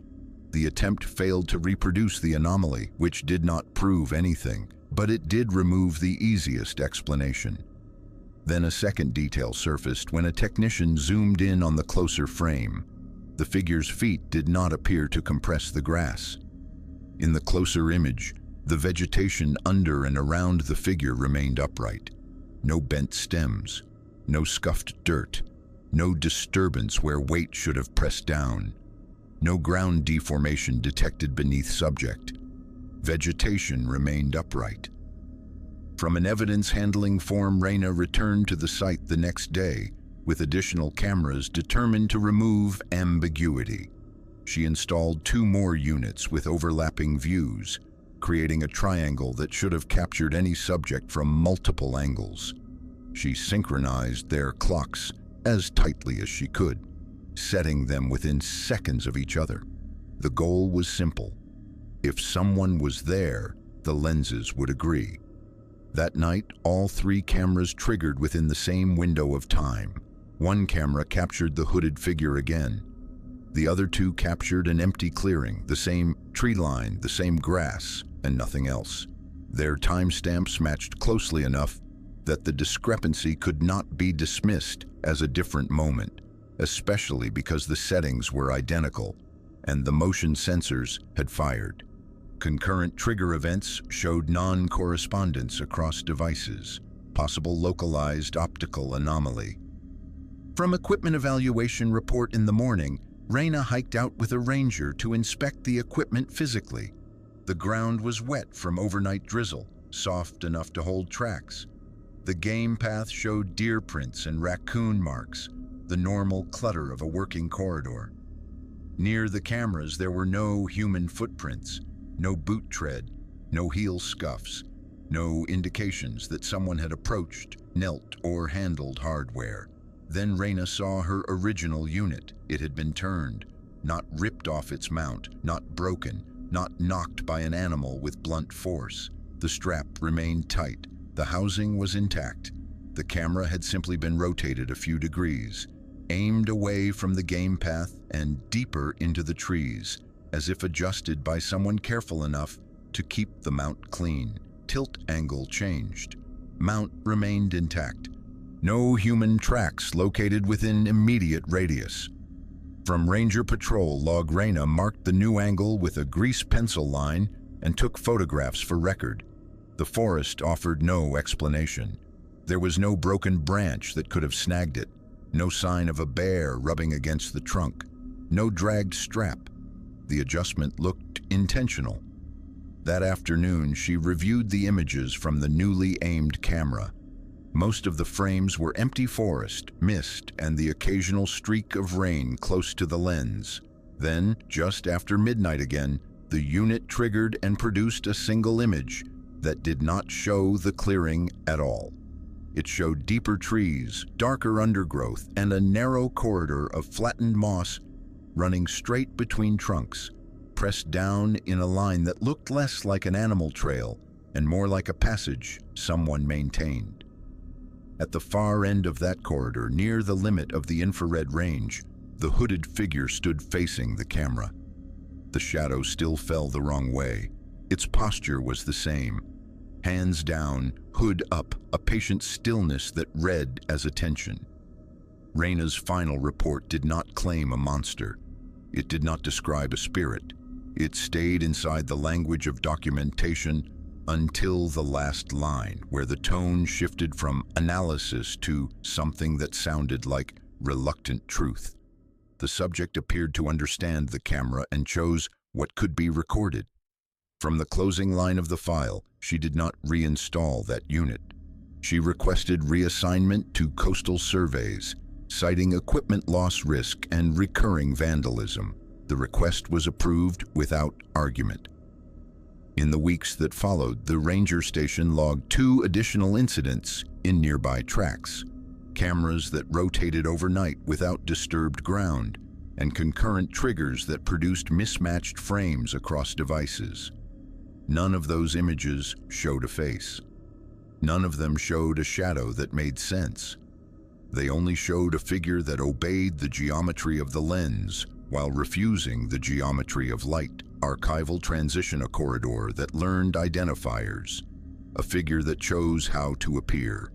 The attempt failed to reproduce the anomaly, which did not prove anything, but it did remove the easiest explanation. Then a second detail surfaced when a technician zoomed in on the closer frame. The figure's feet did not appear to compress the grass. In the closer image, the vegetation under and around the figure remained upright. No bent stems, no scuffed dirt, no disturbance where weight should have pressed down. No ground deformation detected beneath subject. Vegetation remained upright. From an evidence-handling form, Reyna returned to the site the next day with additional cameras determined to remove ambiguity. She installed 2 more units with overlapping views, creating a triangle that should have captured any subject from multiple angles. She synchronized their clocks as tightly as she could, setting them within seconds of each other. The goal was simple. If someone was there, the lenses would agree. That night, all 3 cameras triggered within the same window of time. One camera captured the hooded figure again. The other 2 captured an empty clearing, the same tree line, the same grass, and nothing else. Their timestamps matched closely enough that the discrepancy could not be dismissed as a different moment, especially because the settings were identical and the motion sensors had fired. Concurrent trigger events showed non-correspondence across devices, possible localized optical anomaly. From equipment evaluation report in the morning, Reyna hiked out with a ranger to inspect the equipment physically. The ground was wet from overnight drizzle, soft enough to hold tracks. The game path showed deer prints and raccoon marks, the normal clutter of a working corridor. Near the cameras, there were no human footprints, no boot tread, no heel scuffs, no indications that someone had approached, knelt, or handled hardware. Then Reyna saw her original unit. It had been turned, not ripped off its mount, not broken, not knocked by an animal with blunt force. The strap remained tight. The housing was intact. The camera had simply been rotated a few degrees, aimed away from the game path and deeper into the trees, as if adjusted by someone careful enough to keep the mount clean. Tilt angle changed. Mount remained intact. No human tracks located within immediate radius. From Ranger Patrol log, Reyna marked the new angle with a grease pencil line and took photographs for record. The forest offered no explanation. There was no broken branch that could have snagged it, no sign of a bear rubbing against the trunk, no dragged strap. The adjustment looked intentional. That afternoon, she reviewed the images from the newly aimed camera. Most of the frames were empty forest, mist, and the occasional streak of rain close to the lens. Then, just after midnight again, the unit triggered and produced a single image that did not show the clearing at all. It showed deeper trees, darker undergrowth, and a narrow corridor of flattened moss running straight between trunks, pressed down in a line that looked less like an animal trail and more like a passage someone maintained. At the far end of that corridor, near the limit of the infrared range, the hooded figure stood facing the camera. The shadow still fell the wrong way. Its posture was the same. Hands down, hood up, a patient stillness that read as attention. Reyna's final report did not claim a monster. It did not describe a spirit. It stayed inside the language of documentation until the last line, where the tone shifted from analysis to something that sounded like reluctant truth. The subject appeared to understand the camera and chose what could be recorded. From the closing line of the file, she did not reinstall that unit. She requested reassignment to coastal surveys, citing equipment loss risk and recurring vandalism. The request was approved without argument. In the weeks that followed, the ranger station logged 2 additional incidents in nearby tracks, cameras that rotated overnight without disturbed ground, and concurrent triggers that produced mismatched frames across devices. None of those images showed a face. None of them showed a shadow that made sense. They only showed a figure that obeyed the geometry of the lens while refusing the geometry of light. Archival transition, a corridor that learned identifiers, a figure that chose how to appear.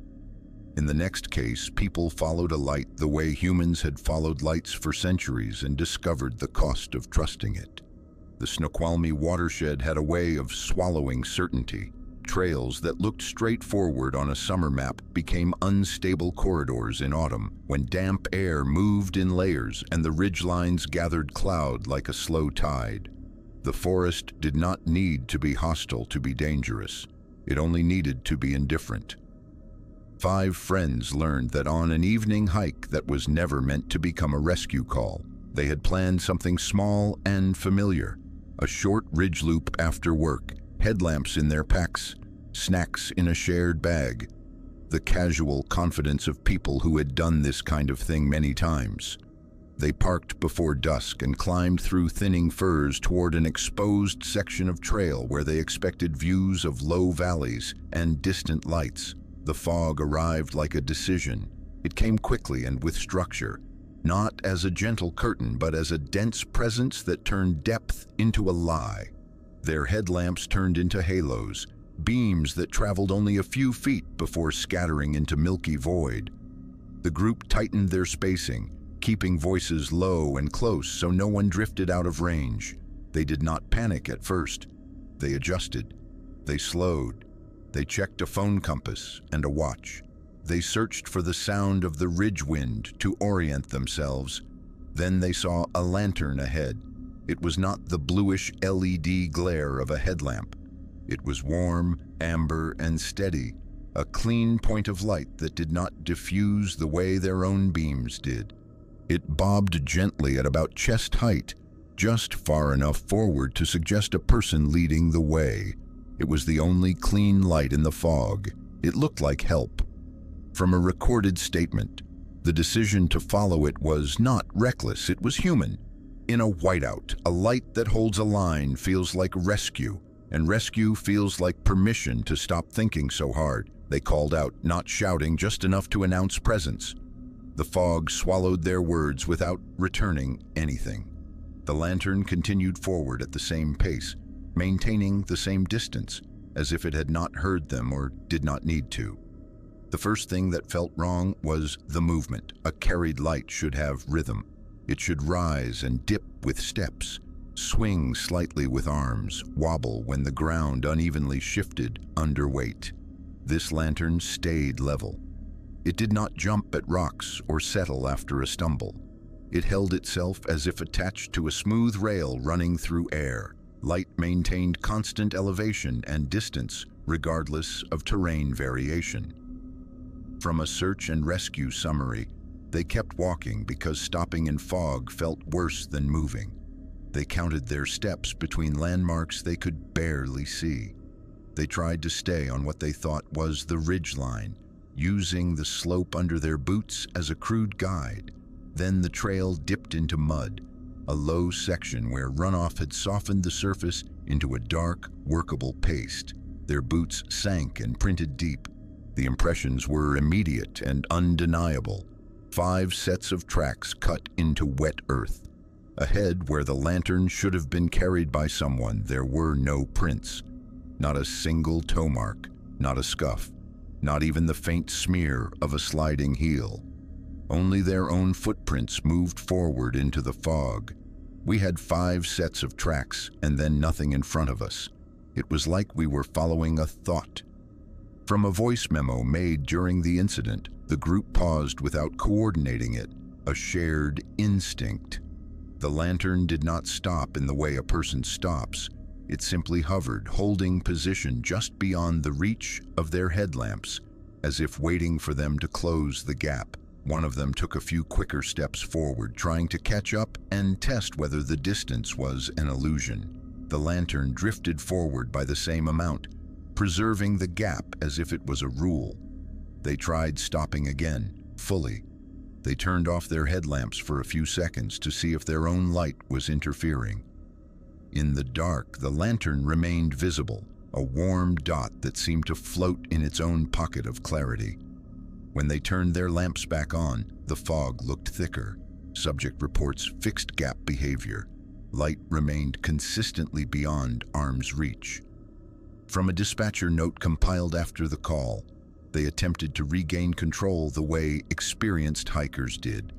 In the next case, people followed a light the way humans had followed lights for centuries and discovered the cost of trusting it. The Snoqualmie watershed had a way of swallowing certainty. Trails that looked straight forward on a summer map became unstable corridors in autumn, when damp air moved in layers and the ridgelines gathered cloud like a slow tide. The forest did not need to be hostile to be dangerous. It only needed to be indifferent. 5 friends learned that on an evening hike that was never meant to become a rescue call, they had planned something small and familiar. A short ridge loop after work, headlamps in their packs, snacks in a shared bag. The casual confidence of people who had done this kind of thing many times. They parked before dusk and climbed through thinning firs toward an exposed section of trail where they expected views of low valleys and distant lights. The fog arrived like a decision. It came quickly and with structure, not as a gentle curtain, but as a dense presence that turned depth into a lie. Their headlamps turned into halos, beams that traveled only a few feet before scattering into milky void. The group tightened their spacing, keeping voices low and close so no one drifted out of range. They did not panic at first. They adjusted. They slowed. They checked a phone compass and a watch. They searched for the sound of the ridge wind to orient themselves. Then they saw a lantern ahead. It was not the bluish LED glare of a headlamp. It was warm, amber, and steady, a clean point of light that did not diffuse the way their own beams did. It bobbed gently at about chest height, just far enough forward to suggest a person leading the way. It was the only clean light in the fog. It looked like help. From a recorded statement, the decision to follow it was not reckless, it was human. In a whiteout, a light that holds a line feels like rescue, and rescue feels like permission to stop thinking so hard. They called out, not shouting, just enough to announce presence. The fog swallowed their words without returning anything. The lantern continued forward at the same pace, maintaining the same distance, as if it had not heard them or did not need to. The first thing that felt wrong was the movement. A carried light should have rhythm. It should rise and dip with steps, swing slightly with arms, wobble when the ground unevenly shifted under weight. This lantern stayed level. It did not jump at rocks or settle after a stumble. It held itself as if attached to a smooth rail running through air. Light maintained constant elevation and distance, regardless of terrain variation. From a search and rescue summary, they kept walking because stopping in fog felt worse than moving. They counted their steps between landmarks they could barely see. They tried to stay on what they thought was the ridge line, using the slope under their boots as a crude guide. Then the trail dipped into mud, a low section where runoff had softened the surface into a dark, workable paste. Their boots sank and printed deep. The impressions were immediate and undeniable. 5 sets of tracks cut into wet earth. Ahead, where the lantern should have been carried by someone, there were no prints. Not a single toe mark, not a scuff, not even the faint smear of a sliding heel. Only their own footprints moved forward into the fog. We had 5 sets of tracks and then nothing in front of us. It was like we were following a thought. From a voice memo made during the incident, the group paused without coordinating it, a shared instinct. The lantern did not stop in the way a person stops. It simply hovered, holding position just beyond the reach of their headlamps, as if waiting for them to close the gap. One of them took a few quicker steps forward, trying to catch up and test whether the distance was an illusion. The lantern drifted forward by the same amount, preserving the gap as if it was a rule. They tried stopping again, fully. They turned off their headlamps for a few seconds to see if their own light was interfering. In the dark, the lantern remained visible, a warm dot that seemed to float in its own pocket of clarity. When they turned their lamps back on, the fog looked thicker. Subject reports fixed gap behavior. Light remained consistently beyond arm's reach. From a dispatcher note compiled after the call, they attempted to regain control the way experienced hikers did.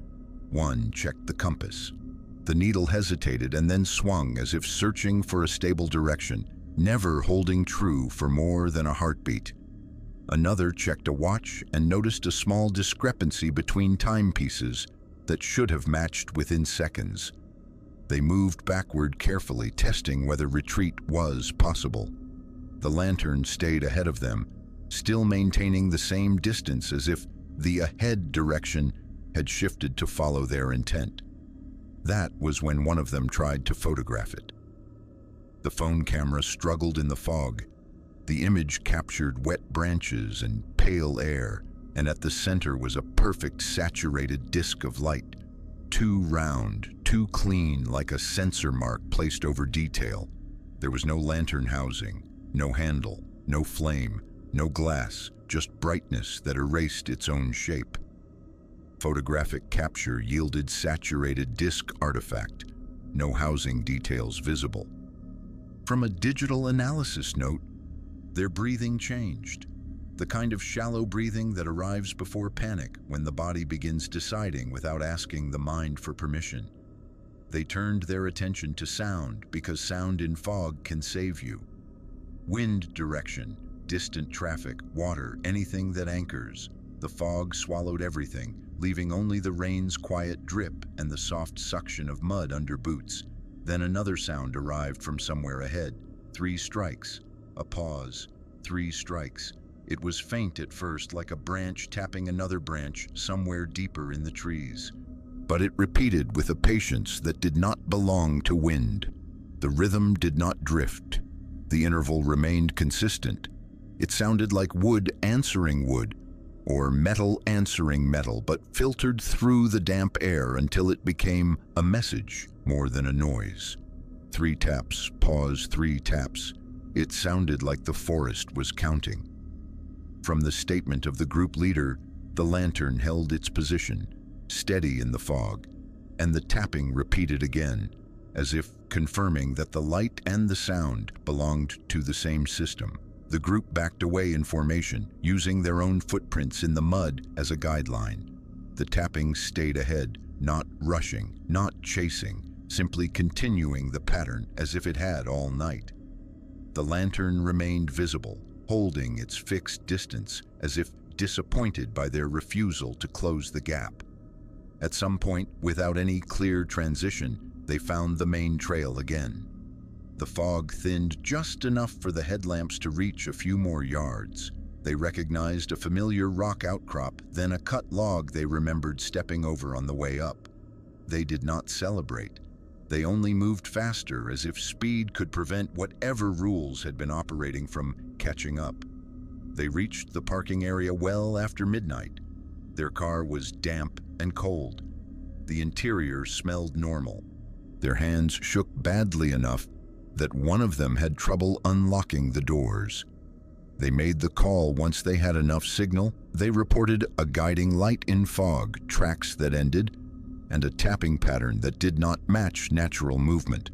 One checked the compass. The needle hesitated and then swung as if searching for a stable direction, never holding true for more than a heartbeat. Another checked a watch and noticed a small discrepancy between timepieces that should have matched within seconds. They moved backward carefully, testing whether retreat was possible. The lantern stayed ahead of them, still maintaining the same distance as if the ahead direction had shifted to follow their intent. That was when one of them tried to photograph it. The phone camera struggled in the fog. The image captured wet branches and pale air, and at the center was a perfect saturated disk of light. Too round, too clean, like a sensor mark placed over detail. There was no lantern housing, no handle, no flame, no glass, just brightness that erased its own shape. Photographic capture yielded saturated disk artifact, no housing details visible. From a digital analysis note, their breathing changed. The kind of shallow breathing that arrives before panic when the body begins deciding without asking the mind for permission. They turned their attention to sound because sound in fog can save you. Wind direction, distant traffic, water, anything that anchors. The fog swallowed everything, leaving only the rain's quiet drip and the soft suction of mud under boots. Then another sound arrived from somewhere ahead. 3 strikes. A pause. 3 strikes. It was faint at first, like a branch tapping another branch somewhere deeper in the trees. But it repeated with a patience that did not belong to wind. The rhythm did not drift. The interval remained consistent. It sounded like wood answering wood, or metal answering metal, but filtered through the damp air until it became a message more than a noise. 3 taps, pause, 3 taps. It sounded like the forest was counting. From the statement of the group leader, the lantern held its position, steady in the fog, and the tapping repeated again, as if confirming that the light and the sound belonged to the same system. The group backed away in formation, using their own footprints in the mud as a guideline. The tapping stayed ahead, not rushing, not chasing, simply continuing the pattern as if it had all night. The lantern remained visible, holding its fixed distance, as if disappointed by their refusal to close the gap. At some point, without any clear transition, they found the main trail again. The fog thinned just enough for the headlamps to reach a few more yards. They recognized a familiar rock outcrop, then a cut log they remembered stepping over on the way up. They did not celebrate. They only moved faster, as if speed could prevent whatever rules had been operating from catching up. They reached the parking area well after midnight. Their car was damp and cold. The interior smelled normal. Their hands shook badly enough that one of them had trouble unlocking the doors. They made the call once they had enough signal. They reported a guiding light in fog, tracks that ended, and a tapping pattern that did not match natural movement.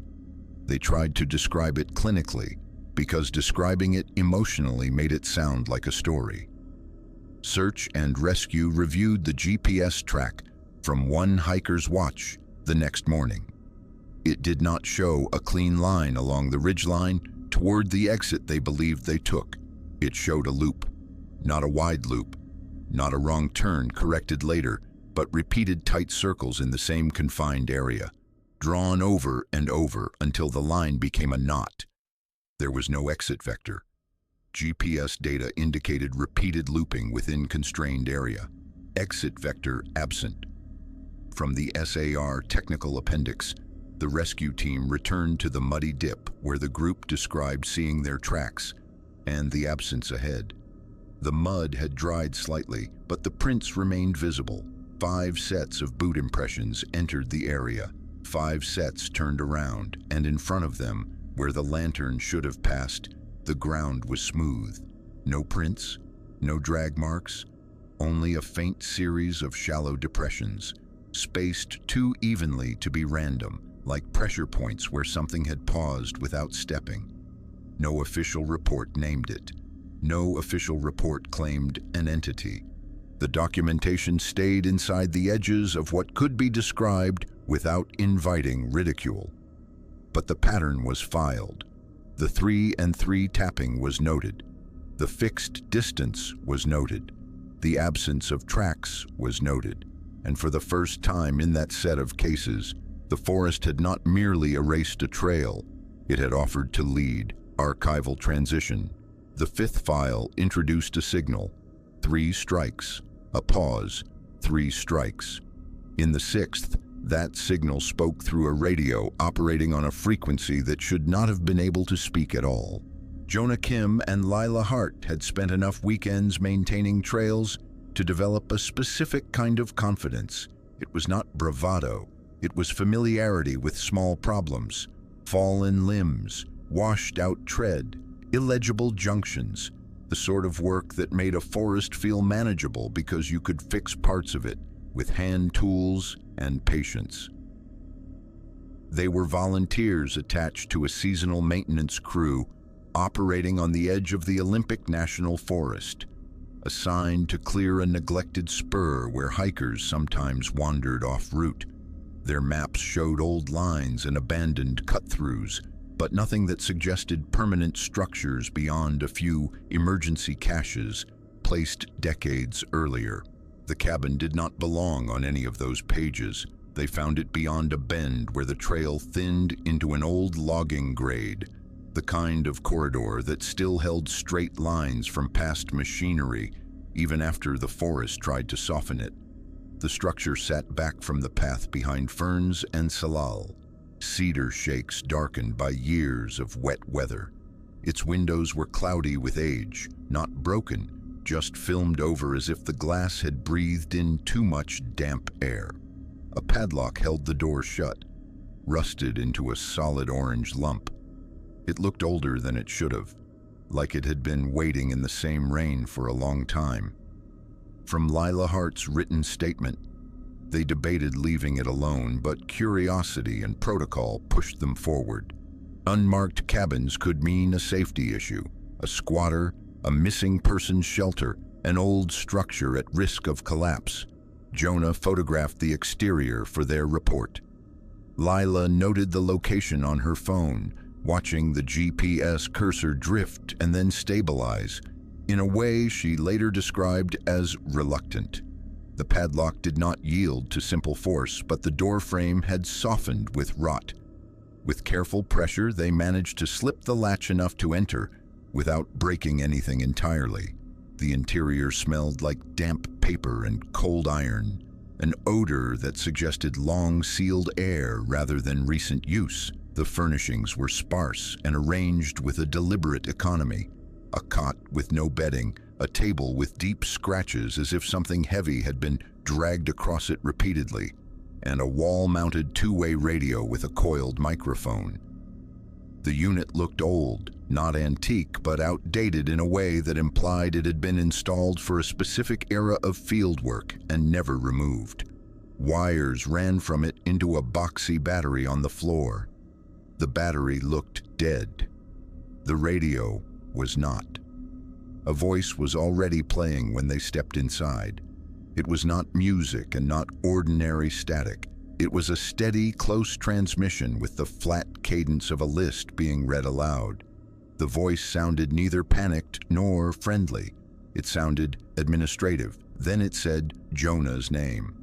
They tried to describe it clinically, because describing it emotionally made it sound like a story. Search and Rescue reviewed the GPS track from one hiker's watch the next morning. It did not show a clean line along the ridgeline toward the exit they believed they took. It showed a loop, not a wide loop, not a wrong turn corrected later, but repeated tight circles in the same confined area, drawn over and over until the line became a knot. There was no exit vector. GPS data indicated repeated looping within constrained area. Exit vector absent. From the SAR technical appendix, the rescue team returned to the muddy dip where the group described seeing their tracks and the absence ahead. The mud had dried slightly, but the prints remained visible. 5 sets of boot impressions entered the area. 5 sets turned around, and in front of them, where the lantern should have passed, the ground was smooth. No prints, no drag marks, only a faint series of shallow depressions, spaced too evenly to be random, like pressure points where something had paused without stepping. No official report named it. No official report claimed an entity. The documentation stayed inside the edges of what could be described without inviting ridicule. But the pattern was filed. The 3 and 3 tapping was noted. The fixed distance was noted. The absence of tracks was noted. And for the first time in that set of cases, the forest had not merely erased a trail, it had offered to lead archival transition. The 5th file introduced a signal, 3 strikes, a pause, 3 strikes. In the 6th, that signal spoke through a radio operating on a frequency that should not have been able to speak at all. Jonah Kim and Lila Hart had spent enough weekends maintaining trails to develop a specific kind of confidence. It was not bravado. It was familiarity with small problems, fallen limbs, washed-out tread, illegible junctions, the sort of work that made a forest feel manageable because you could fix parts of it with hand tools and patience. They were volunteers attached to a seasonal maintenance crew operating on the edge of the Olympic National Forest, assigned to clear a neglected spur where hikers sometimes wandered off route. Their maps showed old lines and abandoned cut-throughs, but nothing that suggested permanent structures beyond a few emergency caches placed decades earlier. The cabin did not belong on any of those pages. They found it beyond a bend where the trail thinned into an old logging grade, the kind of corridor that still held straight lines from past machinery, even after the forest tried to soften it. The structure sat back from the path behind ferns and salal, cedar shakes darkened by years of wet weather. Its windows were cloudy with age, not broken, just filmed over as if the glass had breathed in too much damp air. A padlock held the door shut, rusted into a solid orange lump. It looked older than it should have, like it had been waiting in the same rain for a long time. From Lila Hart's written statement, they debated leaving it alone, but curiosity and protocol pushed them forward. Unmarked cabins could mean a safety issue, a squatter, a missing person's shelter, an old structure at risk of collapse. Jonah photographed the exterior for their report. Lila noted the location on her phone, watching the GPS cursor drift and then stabilize, in a way she later described as reluctant. The padlock did not yield to simple force, but the door frame had softened with rot. With careful pressure, they managed to slip the latch enough to enter, without breaking anything entirely. The interior smelled like damp paper and cold iron, an odor that suggested long-sealed air rather than recent use. The furnishings were sparse and arranged with a deliberate economy. A cot with no bedding, a table with deep scratches as if something heavy had been dragged across it repeatedly, and a wall-mounted two-way radio with a coiled microphone. The unit looked old, not antique, but outdated in a way that implied it had been installed for a specific era of fieldwork and never removed. Wires ran from it into a boxy battery on the floor. The battery looked dead. The radio was not. A voice was already playing when they stepped inside. It was not music and not ordinary static. It was a steady, close transmission with the flat cadence of a list being read aloud. The voice sounded neither panicked nor friendly. It sounded administrative. Then it said Jonah's name.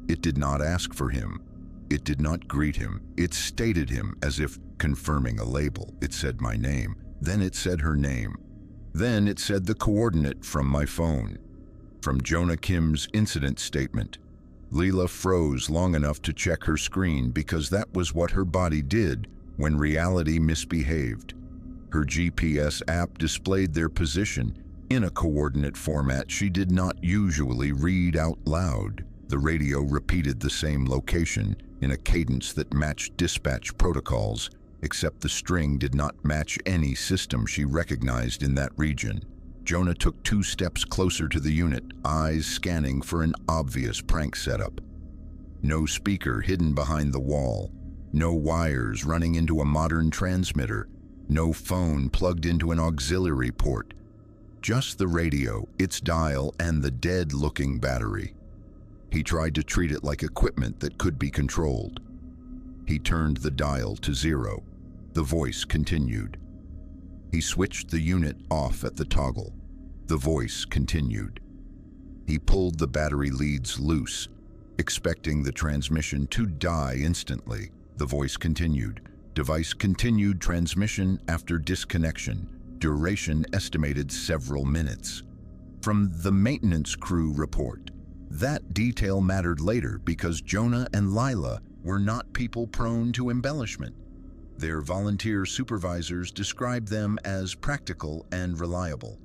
It did not ask for him. It did not greet him. It stated him as if confirming a label. It said my name. Then it said her name. Then it said the coordinate from my phone. From Jonah Kim's incident statement. Leela froze long enough to check her screen because that was what her body did when reality misbehaved. Her GPS app displayed their position in a coordinate format she did not usually read out loud. The radio repeated the same location in a cadence that matched dispatch protocols, except the string did not match any system she recognized in that region. Jonah took 2 steps closer to the unit, eyes scanning for an obvious prank setup. No speaker hidden behind the wall, no wires running into a modern transmitter, no phone plugged into an auxiliary port. Just the radio, its dial, and the dead-looking battery. He tried to treat it like equipment that could be controlled. He turned the dial to 0. The voice continued. He switched the unit off at the toggle. The voice continued. He pulled the battery leads loose, expecting the transmission to die instantly. The voice continued. Device continued transmission after disconnection. Duration estimated several minutes. From the maintenance crew report. That detail mattered later because Jonah and Lila were not people prone to embellishment. Their volunteer supervisors described them as practical and reliable.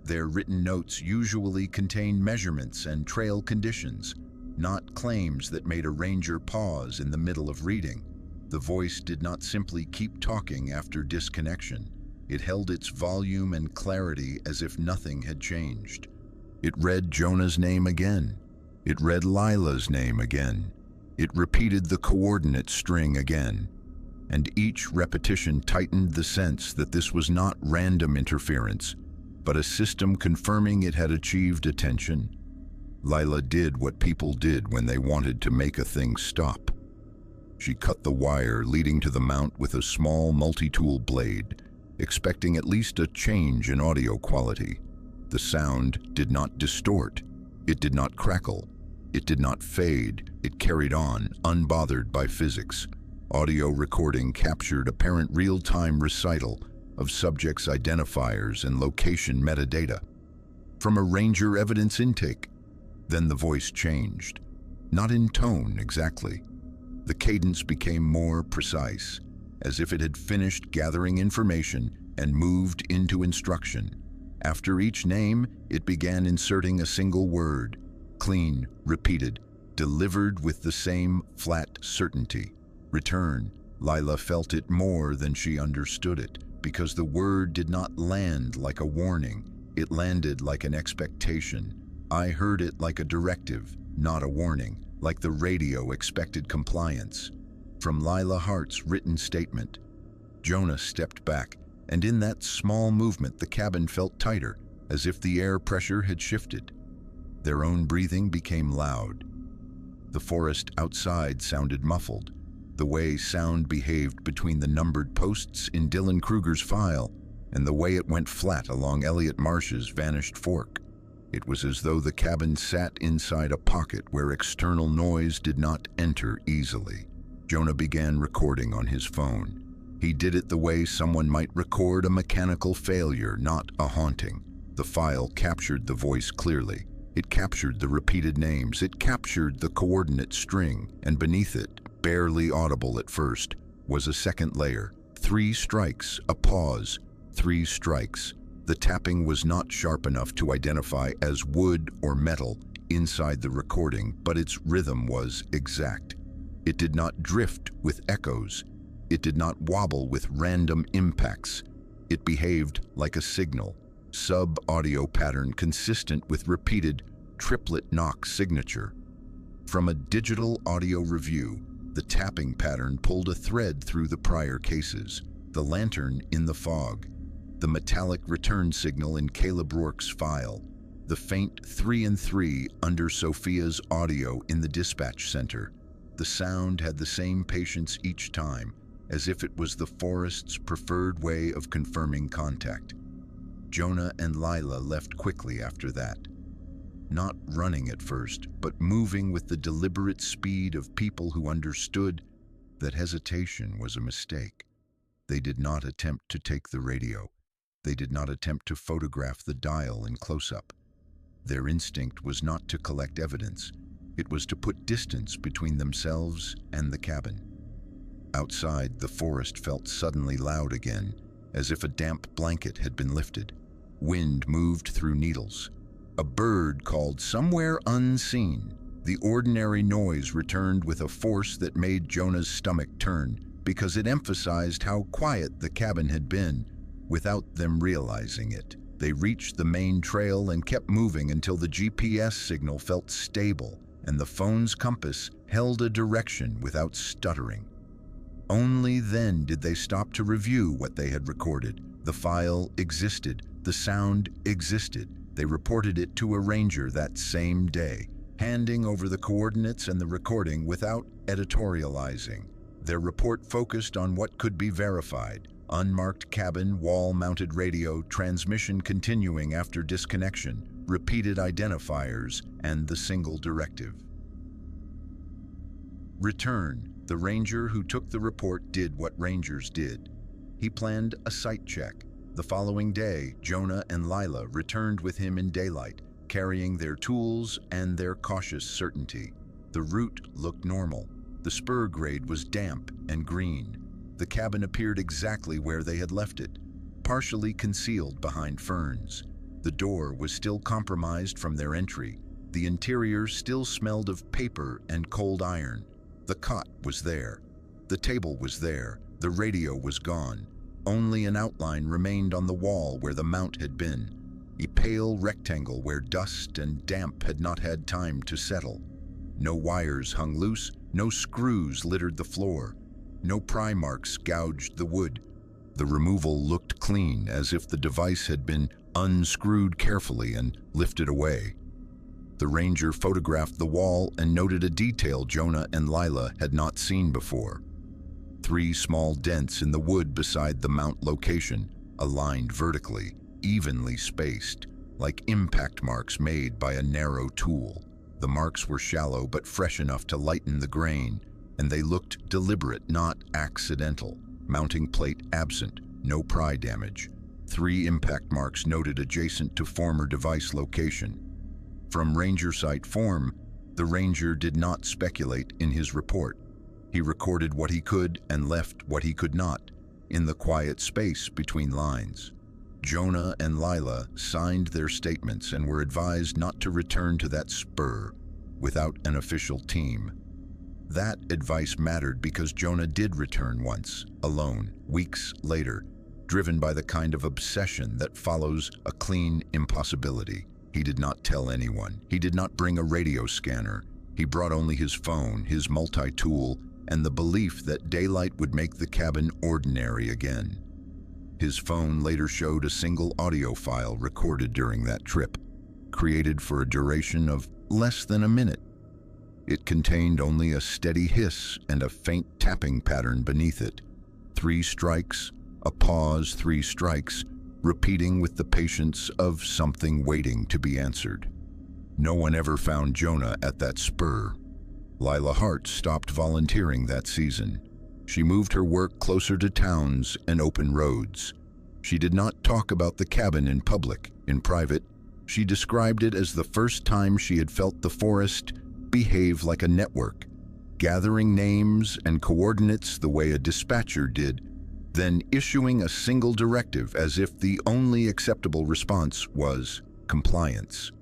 Their written notes usually contained measurements and trail conditions, not claims that made a ranger pause in the middle of reading. The voice did not simply keep talking after disconnection. It held its volume and clarity as if nothing had changed. It read Jonah's name again. It read Lila's name again. It repeated the coordinate string again. And each repetition tightened the sense that this was not random interference, but a system confirming it had achieved attention. Lila did what people did when they wanted to make a thing stop. She cut the wire leading to the mount with a small multi-tool blade, expecting at least a change in audio quality. The sound did not distort. It did not crackle. It did not fade. It carried on, unbothered by physics. Audio recording captured apparent real-time recital of subjects' identifiers and location metadata from a ranger evidence intake. Then the voice changed. Not in tone exactly. The cadence became more precise, as if it had finished gathering information and moved into instruction. After each name, it began inserting a single word, clean, repeated, delivered with the same flat certainty. Return. Lila felt it more than she understood it, because the word did not land like a warning. It landed like an expectation. I heard it like a directive, not a warning, like the radio expected compliance. From Lila Hart's written statement. Jonah stepped back, and in that small movement the cabin felt tighter, as if the air pressure had shifted. Their own breathing became loud. The forest outside sounded muffled, the way sound behaved between the numbered posts in Dylan Kruger's file and the way it went flat along Elliot Marsh's vanished fork. It was as though the cabin sat inside a pocket where external noise did not enter easily. Jonah began recording on his phone. He did it the way someone might record a mechanical failure, not a haunting. The file captured the voice clearly. It captured the repeated names. It captured the coordinate string, and beneath it, barely audible at first, was a second layer. 3 strikes, a pause, 3 strikes. The tapping was not sharp enough to identify as wood or metal inside the recording, but its rhythm was exact. It did not drift with echoes. It did not wobble with random impacts. It behaved like a signal, sub-audio pattern consistent with repeated triplet knock signature. From a digital audio review, the tapping pattern pulled a thread through the prior cases. The lantern in the fog, the metallic return signal in Caleb Rourke's file, the faint 3 and 3 under Sophia's audio in the dispatch center. The sound had the same patience each time, as if it was the forest's preferred way of confirming contact. Jonah and Lila left quickly after that. Not running at first, but moving with the deliberate speed of people who understood that hesitation was a mistake. They did not attempt to take the radio. They did not attempt to photograph the dial in close-up. Their instinct was not to collect evidence. It was to put distance between themselves and the cabin. Outside, the forest felt suddenly loud again, as if a damp blanket had been lifted. Wind moved through needles. A bird called somewhere unseen. The ordinary noise returned with a force that made Jonah's stomach turn, because it emphasized how quiet the cabin had been, without them realizing it. They reached the main trail and kept moving until the GPS signal felt stable and the phone's compass held a direction without stuttering. Only then did they stop to review what they had recorded. The file existed. The sound existed. They reported it to a ranger that same day, handing over the coordinates and the recording without editorializing. Their report focused on what could be verified: unmarked cabin, wall-mounted radio, transmission continuing after disconnection, repeated identifiers, and the single directive. Return. The ranger who took the report did what rangers did. He planned a site check. The following day, Jonah and Lila returned with him in daylight, carrying their tools and their cautious certainty. The route looked normal. The spur grade was damp and green. The cabin appeared exactly where they had left it, partially concealed behind ferns. The door was still compromised from their entry. The interior still smelled of paper and cold iron. The cot was there. The table was there. The radio was gone. Only an outline remained on the wall where the mount had been, a pale rectangle where dust and damp had not had time to settle. No wires hung loose, no screws littered the floor, no pry marks gouged the wood. The removal looked clean, as if the device had been unscrewed carefully and lifted away. The ranger photographed the wall and noted a detail Jonah and Lila had not seen before. 3 small dents in the wood beside the mount location, aligned vertically, evenly spaced, like impact marks made by a narrow tool. The marks were shallow but fresh enough to lighten the grain, and they looked deliberate, not accidental. Mounting plate absent, no pry damage. 3 impact marks noted adjacent to former device location. From ranger site form, the ranger did not speculate in his report. He recorded what he could and left what he could not, in the quiet space between lines. Jonah and Lila signed their statements and were advised not to return to that spur without an official team. That advice mattered because Jonah did return once, alone, weeks later, driven by the kind of obsession that follows a clean impossibility. He did not tell anyone. He did not bring a radio scanner. He brought only his phone, his multi-tool, and the belief that daylight would make the cabin ordinary again. His phone later showed a single audio file recorded during that trip, created for a duration of less than a minute. It contained only a steady hiss and a faint tapping pattern beneath it. 3 strikes, a pause, 3 strikes, repeating with the patience of something waiting to be answered. No one ever found Jonah at that spur. Lila Hart stopped volunteering that season. She moved her work closer to towns and open roads. She did not talk about the cabin in public. In private, she described it as the first time she had felt the forest behave like a network, gathering names and coordinates the way a dispatcher did, then issuing a single directive as if the only acceptable response was compliance.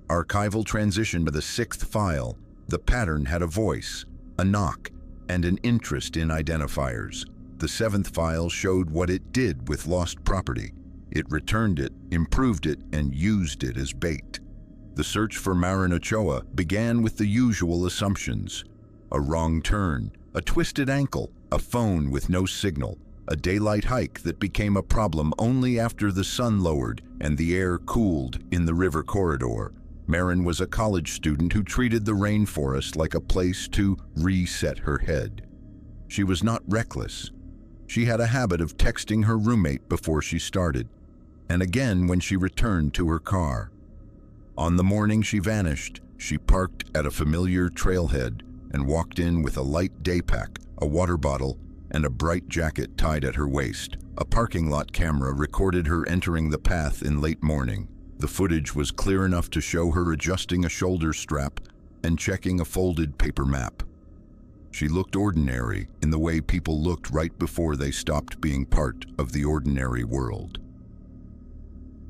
Archival transition to the 6th file. The pattern had a voice, a knock, and an interest in identifiers. The 7th file showed what it did with lost property. It returned it, improved it, and used it as bait. The search for Marin Ochoa began with the usual assumptions: a wrong turn, a twisted ankle, a phone with no signal, a daylight hike that became a problem only after the sun lowered and the air cooled in the river corridor. Marin was a college student who treated the rainforest like a place to reset her head. She was not reckless. She had a habit of texting her roommate before she started, and again when she returned to her car. On the morning she vanished, she parked at a familiar trailhead and walked in with a light day pack, a water bottle, and a bright jacket tied at her waist. A parking lot camera recorded her entering the path in late morning. The footage was clear enough to show her adjusting a shoulder strap and checking a folded paper map. She looked ordinary in the way people looked right before they stopped being part of the ordinary world.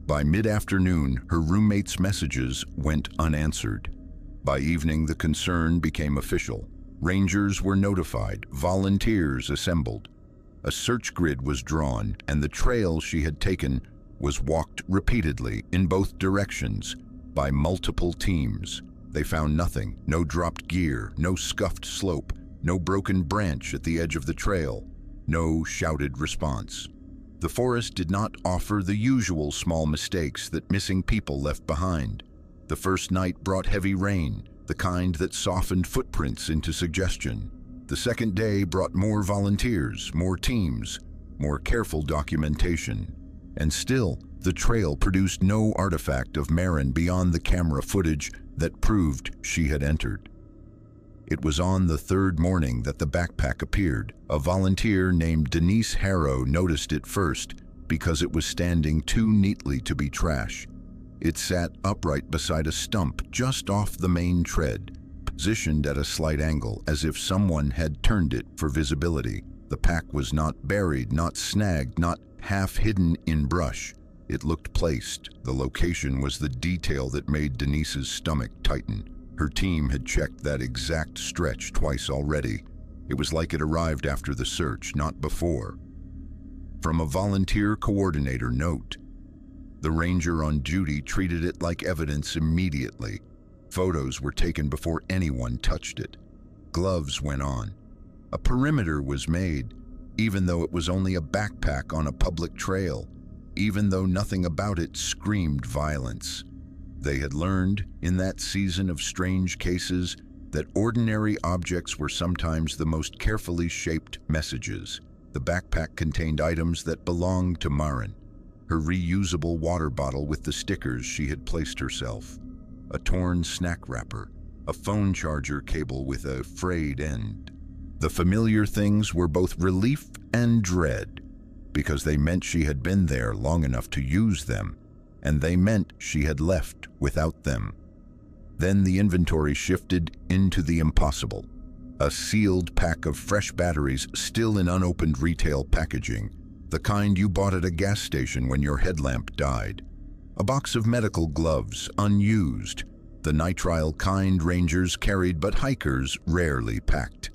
By mid-afternoon, her roommate's messages went unanswered. By evening, the concern became official. Rangers were notified, volunteers assembled. A search grid was drawn, and the trail she had taken was walked repeatedly in both directions by multiple teams. They found nothing, no dropped gear, no scuffed slope, no broken branch at the edge of the trail, no shouted response. The forest did not offer the usual small mistakes that missing people left behind. The first night brought heavy rain, the kind that softened footprints into suggestion. The second day brought more volunteers, more teams, more careful documentation. And still, the trail produced no artifact of Marin beyond the camera footage that proved she had entered. It was on the third morning that the backpack appeared. A volunteer named Denise Harrow noticed it first because it was standing too neatly to be trash. It sat upright beside a stump just off the main tread, positioned at a slight angle as if someone had turned it for visibility. The pack was not buried, not snagged, not half hidden in brush. It looked placed. The location was the detail that made Denise's stomach tighten. Her team had checked that exact stretch twice already. It was like it arrived after the search, not before. From a volunteer coordinator note, the ranger on duty treated it like evidence immediately. Photos were taken before anyone touched it. Gloves went on. A perimeter was made, even though it was only a backpack on a public trail, even though nothing about it screamed violence. They had learned, in that season of strange cases, that ordinary objects were sometimes the most carefully shaped messages. The backpack contained items that belonged to Marin. Her reusable water bottle with the stickers she had placed herself, a torn snack wrapper, a phone charger cable with a frayed end. The familiar things were both relief and dread, because they meant she had been there long enough to use them, and they meant she had left without them. Then the inventory shifted into the impossible. A sealed pack of fresh batteries still in unopened retail packaging, the kind you bought at a gas station when your headlamp died. A box of medical gloves, unused, the nitrile kind rangers carried but hikers rarely packed.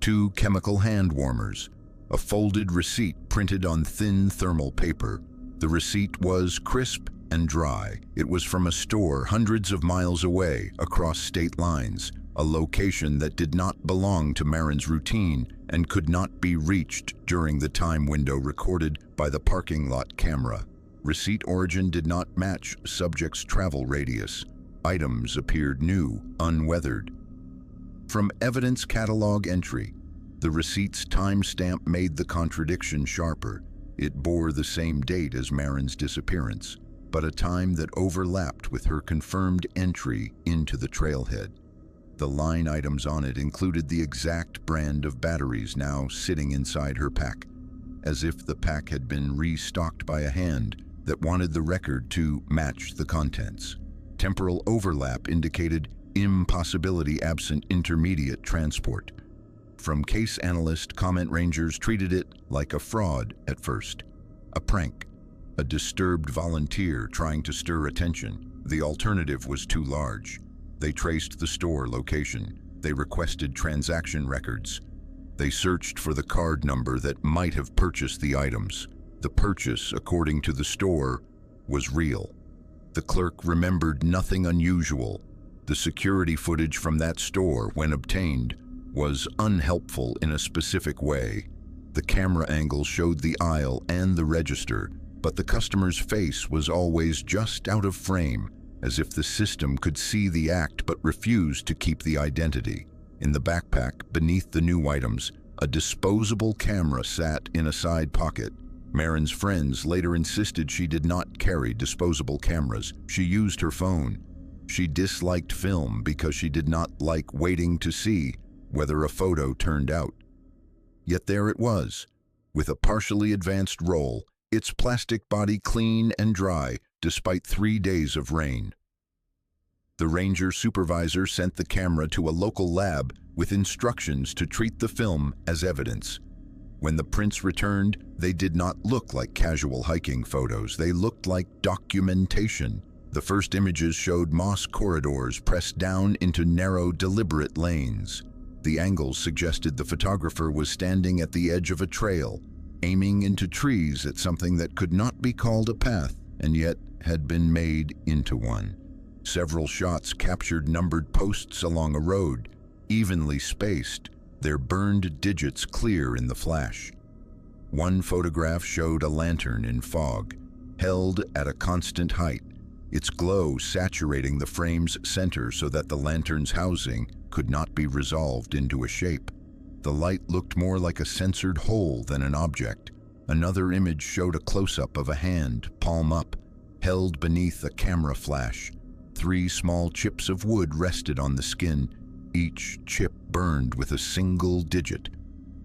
2 chemical hand warmers, a folded receipt printed on thin thermal paper. The receipt was crisp and dry. It was from a store hundreds of miles away across state lines, a location that did not belong to Marin's routine and could not be reached during the time window recorded by the parking lot camera. Receipt origin did not match subject's travel radius. Items appeared new, unweathered. From evidence catalog entry, the receipt's timestamp made the contradiction sharper. It bore the same date as Marin's disappearance, but a time that overlapped with her confirmed entry into the trailhead. The line items on it included the exact brand of batteries now sitting inside her pack, as if the pack had been restocked by a hand that wanted the record to match the contents. Temporal overlap indicated impossibility absent intermediate transport. From case analyst, comment rangers treated it like a fraud at first, a prank, a disturbed volunteer trying to stir attention. The alternative was too large. They traced the store location. They requested transaction records. They searched for the card number that might have purchased the items. The purchase, according to the store, was real. The clerk remembered nothing unusual. The security footage from that store, when obtained, was unhelpful in a specific way. The camera angle showed the aisle and the register, but the customer's face was always just out of frame, as if the system could see the act but refused to keep the identity. In the backpack, beneath the new items, a disposable camera sat in a side pocket. Marin's friends later insisted she did not carry disposable cameras. She used her phone. She disliked film because she did not like waiting to see whether a photo turned out. Yet there it was, with a partially advanced roll, its plastic body clean and dry despite 3 days of rain. The ranger supervisor sent the camera to a local lab with instructions to treat the film as evidence. When the prints returned, they did not look like casual hiking photos. They looked like documentation. The first images showed moss corridors pressed down into narrow, deliberate lanes. The angles suggested the photographer was standing at the edge of a trail, aiming into trees at something that could not be called a path, and yet had been made into one. Several shots captured numbered posts along a road, evenly spaced, their burned digits clear in the flash. One photograph showed a lantern in fog, held at a constant height, its glow saturating the frame's center so that the lantern's housing could not be resolved into a shape. The light looked more like a censored hole than an object. Another image showed a close-up of a hand, palm up, held beneath a camera flash. 3 small chips of wood rested on the skin, each chip burned with a single digit.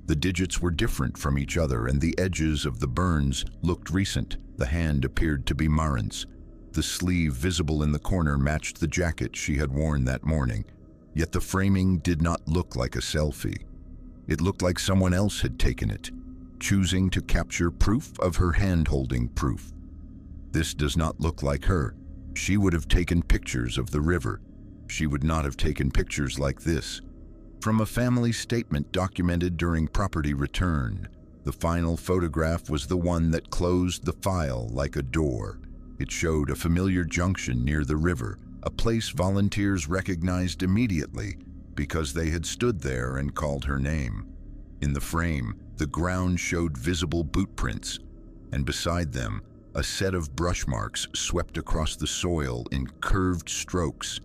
The digits were different from each other, and the edges of the burns looked recent. The hand appeared to be Marin's. The sleeve visible in the corner matched the jacket she had worn that morning, yet the framing did not look like a selfie. It looked like someone else had taken it, choosing to capture proof of her hand-holding proof. This does not look like her. She would have taken pictures of the river. She would not have taken pictures like this. From a family statement documented during property return, the final photograph was the one that closed the file like a door. It showed a familiar junction near the river, a place volunteers recognized immediately because they had stood there and called her name. In the frame, the ground showed visible boot prints, and beside them, a set of brush marks swept across the soil in curved strokes,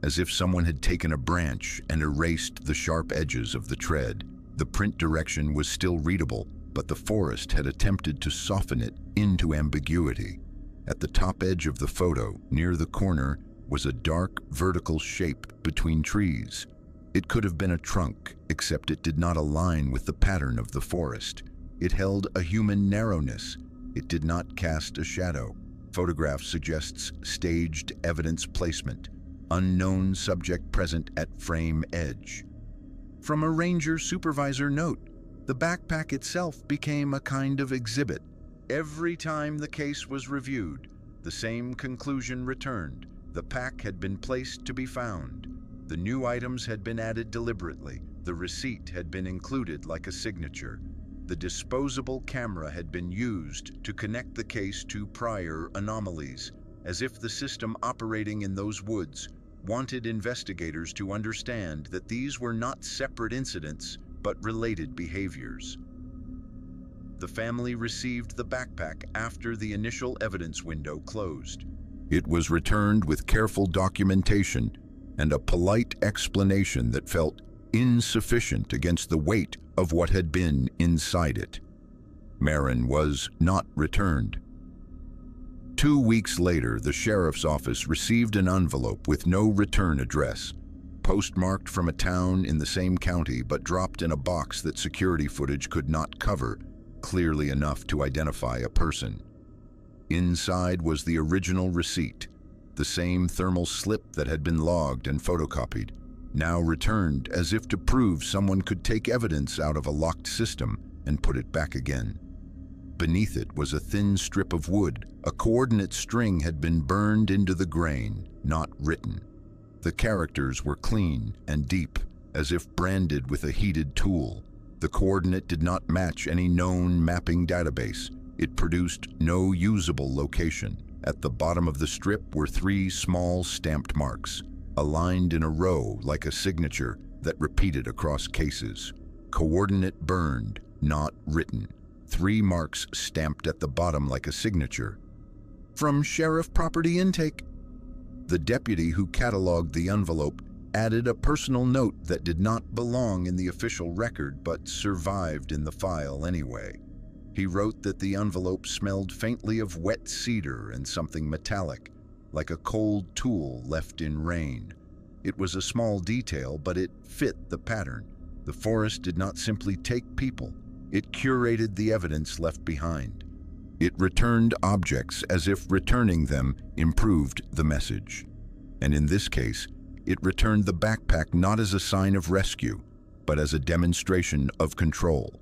as if someone had taken a branch and erased the sharp edges of the tread. The print direction was still readable, but the forest had attempted to soften it into ambiguity. At the top edge of the photo, near the corner, was a dark, vertical shape between trees. It could have been a trunk, except it did not align with the pattern of the forest. It held a human narrowness. It did not cast a shadow. Photograph suggests staged evidence placement. Unknown subject present at frame edge. From a ranger supervisor note, the backpack itself became a kind of exhibit. Every time the case was reviewed, the same conclusion returned. The pack had been placed to be found. The new items had been added deliberately. The receipt had been included like a signature. The disposable camera had been used to connect the case to prior anomalies, as if the system operating in those woods wanted investigators to understand that these were not separate incidents, but related behaviors. The family received the backpack after the initial evidence window closed. It was returned with careful documentation and a polite explanation that felt insufficient against the weight of what had been inside it. Marin was not returned. 2 weeks later, the sheriff's office received an envelope with no return address, postmarked from a town in the same county but dropped in a box that security footage could not cover clearly enough to identify a person. Inside was the original receipt, the same thermal slip that had been logged and photocopied, now returned as if to prove someone could take evidence out of a locked system and put it back again. Beneath it was a thin strip of wood. A coordinate string had been burned into the grain, not written. The characters were clean and deep, as if branded with a heated tool. The coordinate did not match any known mapping database. It produced no usable location. At the bottom of the strip were 3 small stamped marks, aligned in a row like a signature that repeated across cases. Coordinate burned, not written. 3 marks stamped at the bottom like a signature. From Sheriff Property Intake. The deputy who cataloged the envelope added a personal note that did not belong in the official record but survived in the file anyway. He wrote that the envelope smelled faintly of wet cedar and something metallic, like a cold tool left in rain. It was a small detail, but it fit the pattern. The forest did not simply take people, it curated the evidence left behind. It returned objects as if returning them improved the message. And in this case, it returned the backpack not as a sign of rescue, but as a demonstration of control.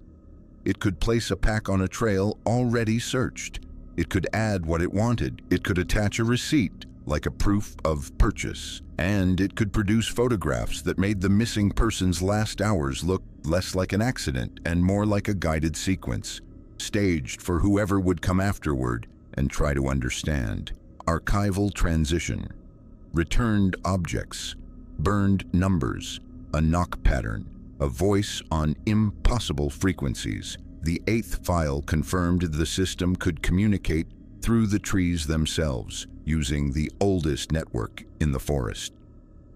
It could place a pack on a trail already searched. It could add what it wanted. It could attach a receipt, like a proof of purchase. And it could produce photographs that made the missing person's last hours look less like an accident and more like a guided sequence, staged for whoever would come afterward and try to understand. Archival transition. Returned objects, burned numbers, a knock pattern, a voice on impossible frequencies. The 8th file confirmed the system could communicate through the trees themselves, using the oldest network in the forest.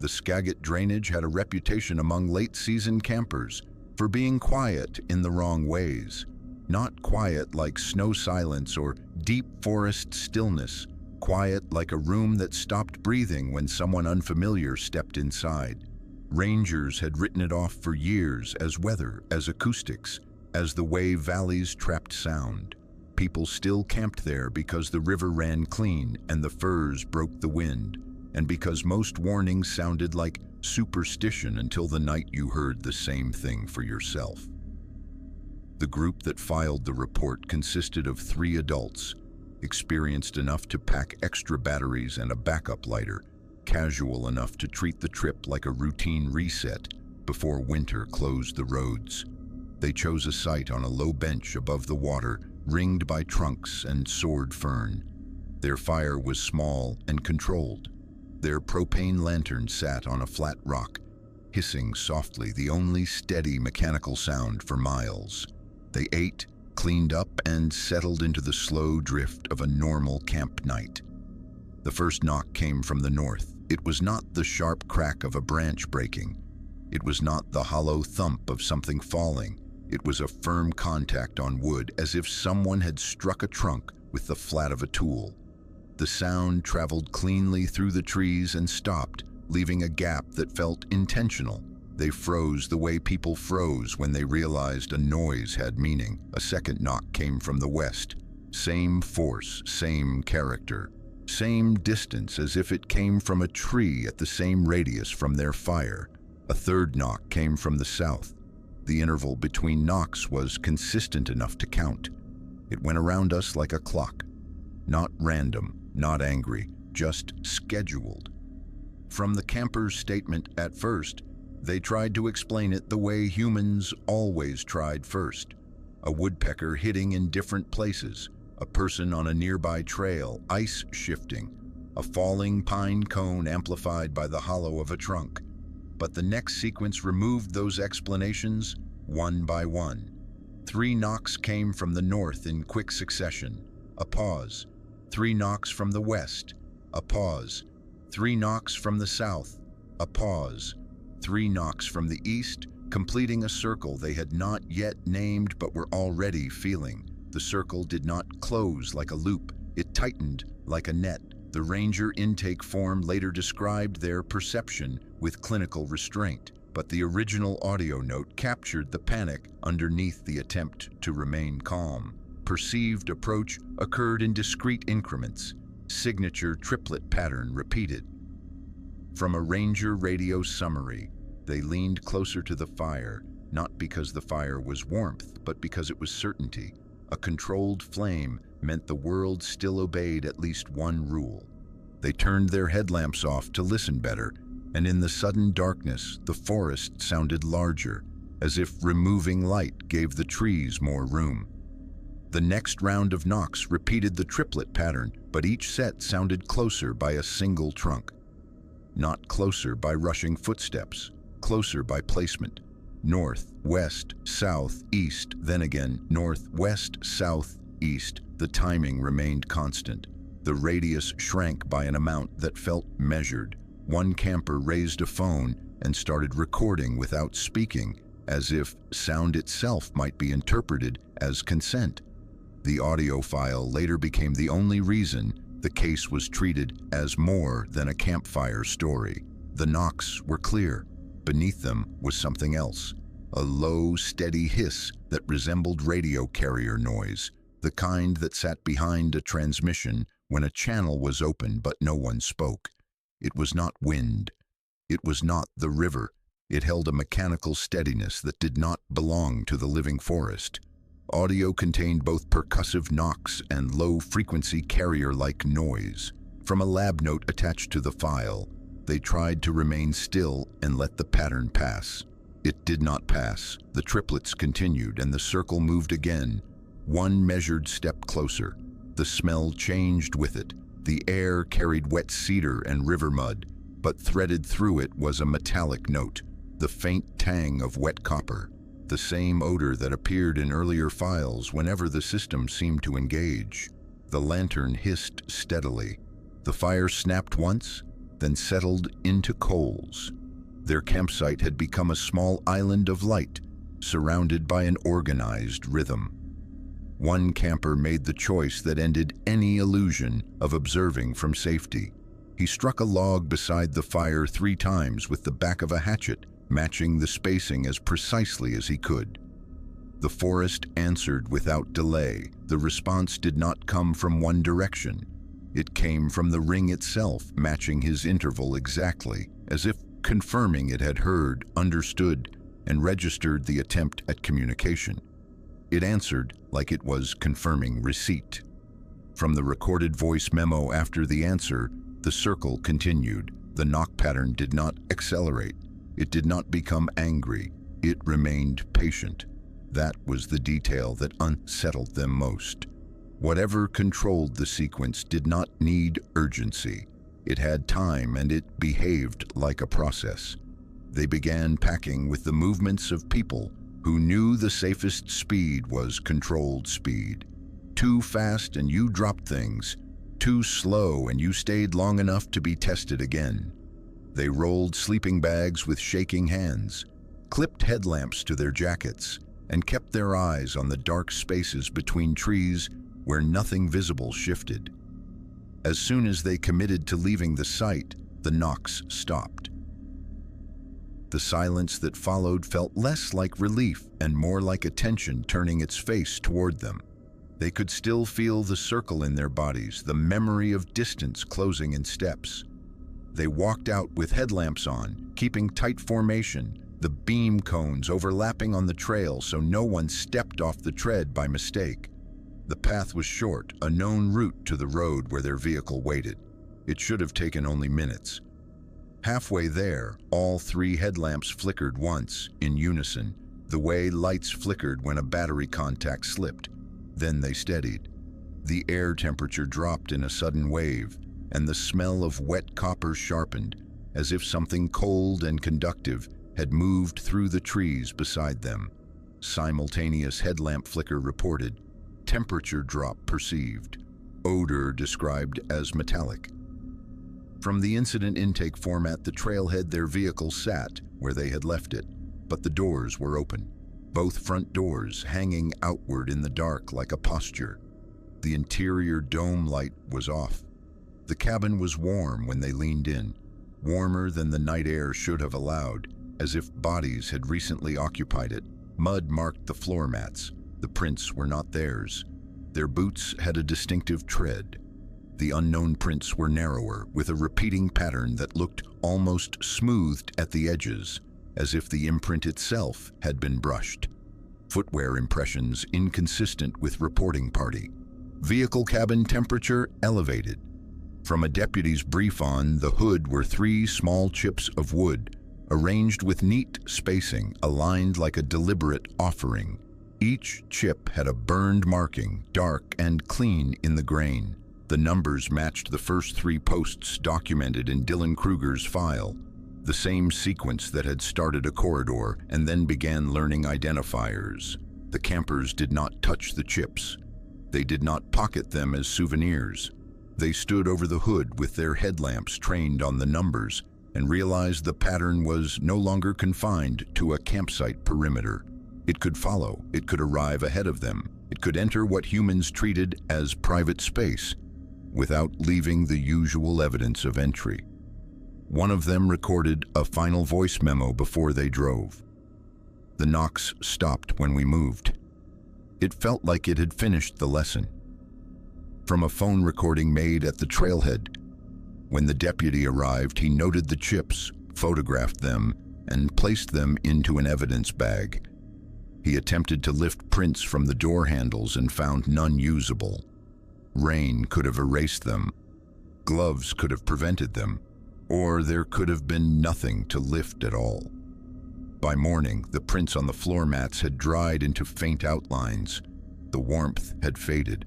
The Skagit drainage had a reputation among late-season campers for being quiet in the wrong ways. Not quiet like snow silence or deep forest stillness, quiet like a room that stopped breathing when someone unfamiliar stepped inside. Rangers had written it off for years as weather, as acoustics, as the way valleys trapped sound. People still camped there because the river ran clean and the firs broke the wind, and because most warnings sounded like superstition until the night you heard the same thing for yourself. The group that filed the report consisted of 3 adults, experienced enough to pack extra batteries and a backup lighter, casual enough to treat the trip like a routine reset before winter closed the roads. They chose a site on a low bench above the water, ringed by trunks and sword fern. Their fire was small and controlled. Their propane lantern sat on a flat rock, hissing softly, the only steady mechanical sound for miles. They ate, cleaned up, and settled into the slow drift of a normal camp night. The first knock came from the north. It was not the sharp crack of a branch breaking. It was not the hollow thump of something falling. It was a firm contact on wood, as if someone had struck a trunk with the flat of a tool. The sound traveled cleanly through the trees and stopped, leaving a gap that felt intentional. They froze the way people froze when they realized a noise had meaning. A second knock came from the west. Same force, same character, same distance, as if it came from a tree at the same radius from their fire. A third knock came from the south. The interval between knocks was consistent enough to count. It went around us like a clock. Not random, not angry, just scheduled. From the camper's statement at first, they tried to explain it the way humans always tried first. A woodpecker hitting in different places, a person on a nearby trail, ice shifting, a falling pine cone amplified by the hollow of a trunk. But the next sequence removed those explanations one by one. 3 knocks came from the north in quick succession. A pause. 3 knocks from the west. A pause. 3 knocks from the south. A pause. 3 knocks from the east, completing a circle they had not yet named but were already feeling. The circle did not close like a loop. It tightened like a net. The ranger intake form later described their perception with clinical restraint, but the original audio note captured the panic underneath the attempt to remain calm. Perceived approach occurred in discrete increments. Signature triplet pattern repeated. From a ranger radio summary, they leaned closer to the fire, not because the fire was warmth, but because it was certainty. A controlled flame meant the world still obeyed at least one rule. They turned their headlamps off to listen better, and in the sudden darkness, the forest sounded larger, as if removing light gave the trees more room. The next round of knocks repeated the triplet pattern, but each set sounded closer by a single trunk. Not closer by rushing footsteps, closer by placement. North, west, south, east, then again north, west, south, east. The timing remained constant. The radius shrank by an amount that felt measured. One camper raised a phone and started recording without speaking, as if sound itself might be interpreted as consent. The audio file later became the only reason the case was treated as more than a campfire story. The knocks were clear. Beneath them was something else, a low, steady hiss that resembled radio carrier noise, the kind that sat behind a transmission when a channel was open but no one spoke. It was not wind. It was not the river. It held a mechanical steadiness that did not belong to the living forest. Audio contained both percussive knocks and low-frequency carrier-like noise. From a lab note attached to the file, they tried to remain still and let the pattern pass. It did not pass. The triplets continued, and the circle moved again. One measured step closer. The smell changed with it. The air carried wet cedar and river mud, but threaded through it was a metallic note, the faint tang of wet copper, the same odor that appeared in earlier files whenever the system seemed to engage. The lantern hissed steadily. The fire snapped once, then settled into coals. Their campsite had become a small island of light, surrounded by an organized rhythm. One camper made the choice that ended any illusion of observing from safety. He struck a log beside the fire 3 times with the back of a hatchet, matching the spacing as precisely as he could. The forest answered without delay. The response did not come from one direction. It came from the ring itself, matching his interval exactly, as if confirming it had heard, understood, and registered the attempt at communication. It answered like it was confirming receipt. From the recorded voice memo after the answer, the circle continued. The knock pattern did not accelerate. It did not become angry. It remained patient. That was the detail that unsettled them most. Whatever controlled the sequence did not need urgency. It had time, and it behaved like a process. They began packing with the movements of people who knew the safest speed was controlled speed. Too fast and you dropped things. Too slow and you stayed long enough to be tested again. They rolled sleeping bags with shaking hands, clipped headlamps to their jackets, and kept their eyes on the dark spaces between trees where nothing visible shifted. As soon as they committed to leaving the site, the knocks stopped. The silence that followed felt less like relief and more like attention turning its face toward them. They could still feel the circle in their bodies, the memory of distance closing in steps. They walked out with headlamps on, keeping tight formation, the beam cones overlapping on the trail so no one stepped off the tread by mistake. The path was short, a known route to the road where their vehicle waited. It should have taken only minutes. Halfway there, all 3 headlamps flickered once, in unison, the way lights flickered when a battery contact slipped. Then they steadied. The air temperature dropped in a sudden wave, and the smell of wet copper sharpened, as if something cold and conductive had moved through the trees beside them. Simultaneous headlamp flicker reported. Temperature drop perceived. Odor described as metallic. From the incident intake format, the trailhead their vehicle sat where they had left it, but the doors were open, both front doors hanging outward in the dark like a posture. The interior dome light was off. The cabin was warm when they leaned in, warmer than the night air should have allowed, as if bodies had recently occupied it. Mud marked the floor mats. The prints were not theirs. Their boots had a distinctive tread. The unknown prints were narrower, with a repeating pattern that looked almost smoothed at the edges, as if the imprint itself had been brushed. Footwear impressions inconsistent with reporting party. Vehicle cabin temperature elevated. From a deputy's brief on the hood were 3 small chips of wood, arranged with neat spacing, aligned like a deliberate offering. Each chip had a burned marking, dark and clean in the grain. The numbers matched the first 3 posts documented in Dylan Kruger's file, the same sequence that had started a corridor and then began learning identifiers. The campers did not touch the chips. They did not pocket them as souvenirs. They stood over the hood with their headlamps trained on the numbers and realized the pattern was no longer confined to a campsite perimeter. It could follow, it could arrive ahead of them, it could enter what humans treated as private space without leaving the usual evidence of entry. One of them recorded a final voice memo before they drove. The knocks stopped when we moved. It felt like it had finished the lesson. From a phone recording made at the trailhead, when the deputy arrived, he noted the chips, photographed them, and placed them into an evidence bag. He attempted to lift prints from the door handles and found none usable. Rain could have erased them. Gloves could have prevented them. Or there could have been nothing to lift at all. By morning, the prints on the floor mats had dried into faint outlines. The warmth had faded.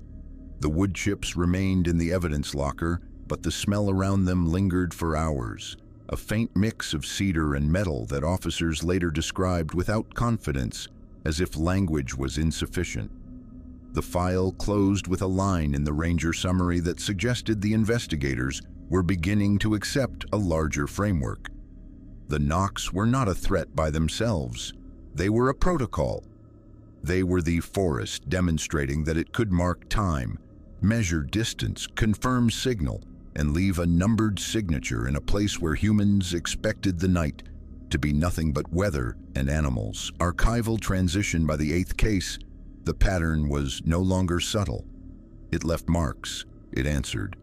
The wood chips remained in the evidence locker, but the smell around them lingered for hours, a faint mix of cedar and metal that officers later described without confidence, as if language was insufficient. The file closed with a line in the ranger summary that suggested the investigators were beginning to accept a larger framework. The knocks were not a threat by themselves. They were a protocol. They were the forest demonstrating that it could mark time, measure distance, confirm signal, and leave a numbered signature in a place where humans expected the night to be nothing but weather and animals. Archival transition by the 8th case, the pattern was no longer subtle. It left marks. It answered.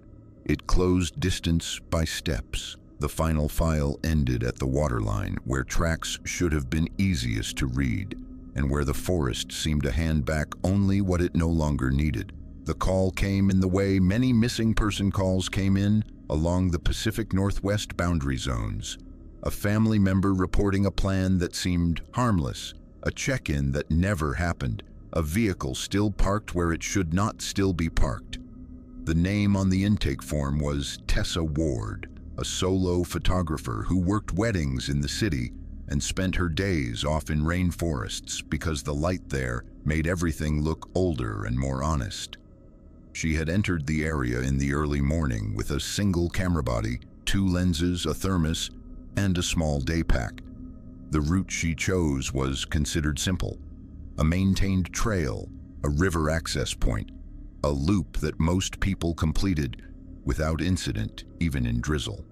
It closed distance by steps. The final file ended at the waterline, where tracks should have been easiest to read, and where the forest seemed to hand back only what it no longer needed. The call came in the way many missing person calls came in along the Pacific Northwest boundary zones. A family member reporting a plan that seemed harmless, a check-in that never happened, a vehicle still parked where it should not still be parked. The name on the intake form was Tessa Ward, a solo photographer who worked weddings in the city and spent her days off in rainforests because the light there made everything look older and more honest. She had entered the area in the early morning with a single camera body, 2 lenses, a thermos, and a small day pack. The route she chose was considered simple: a maintained trail, a river access point, a loop that most people completed without incident, even in drizzle.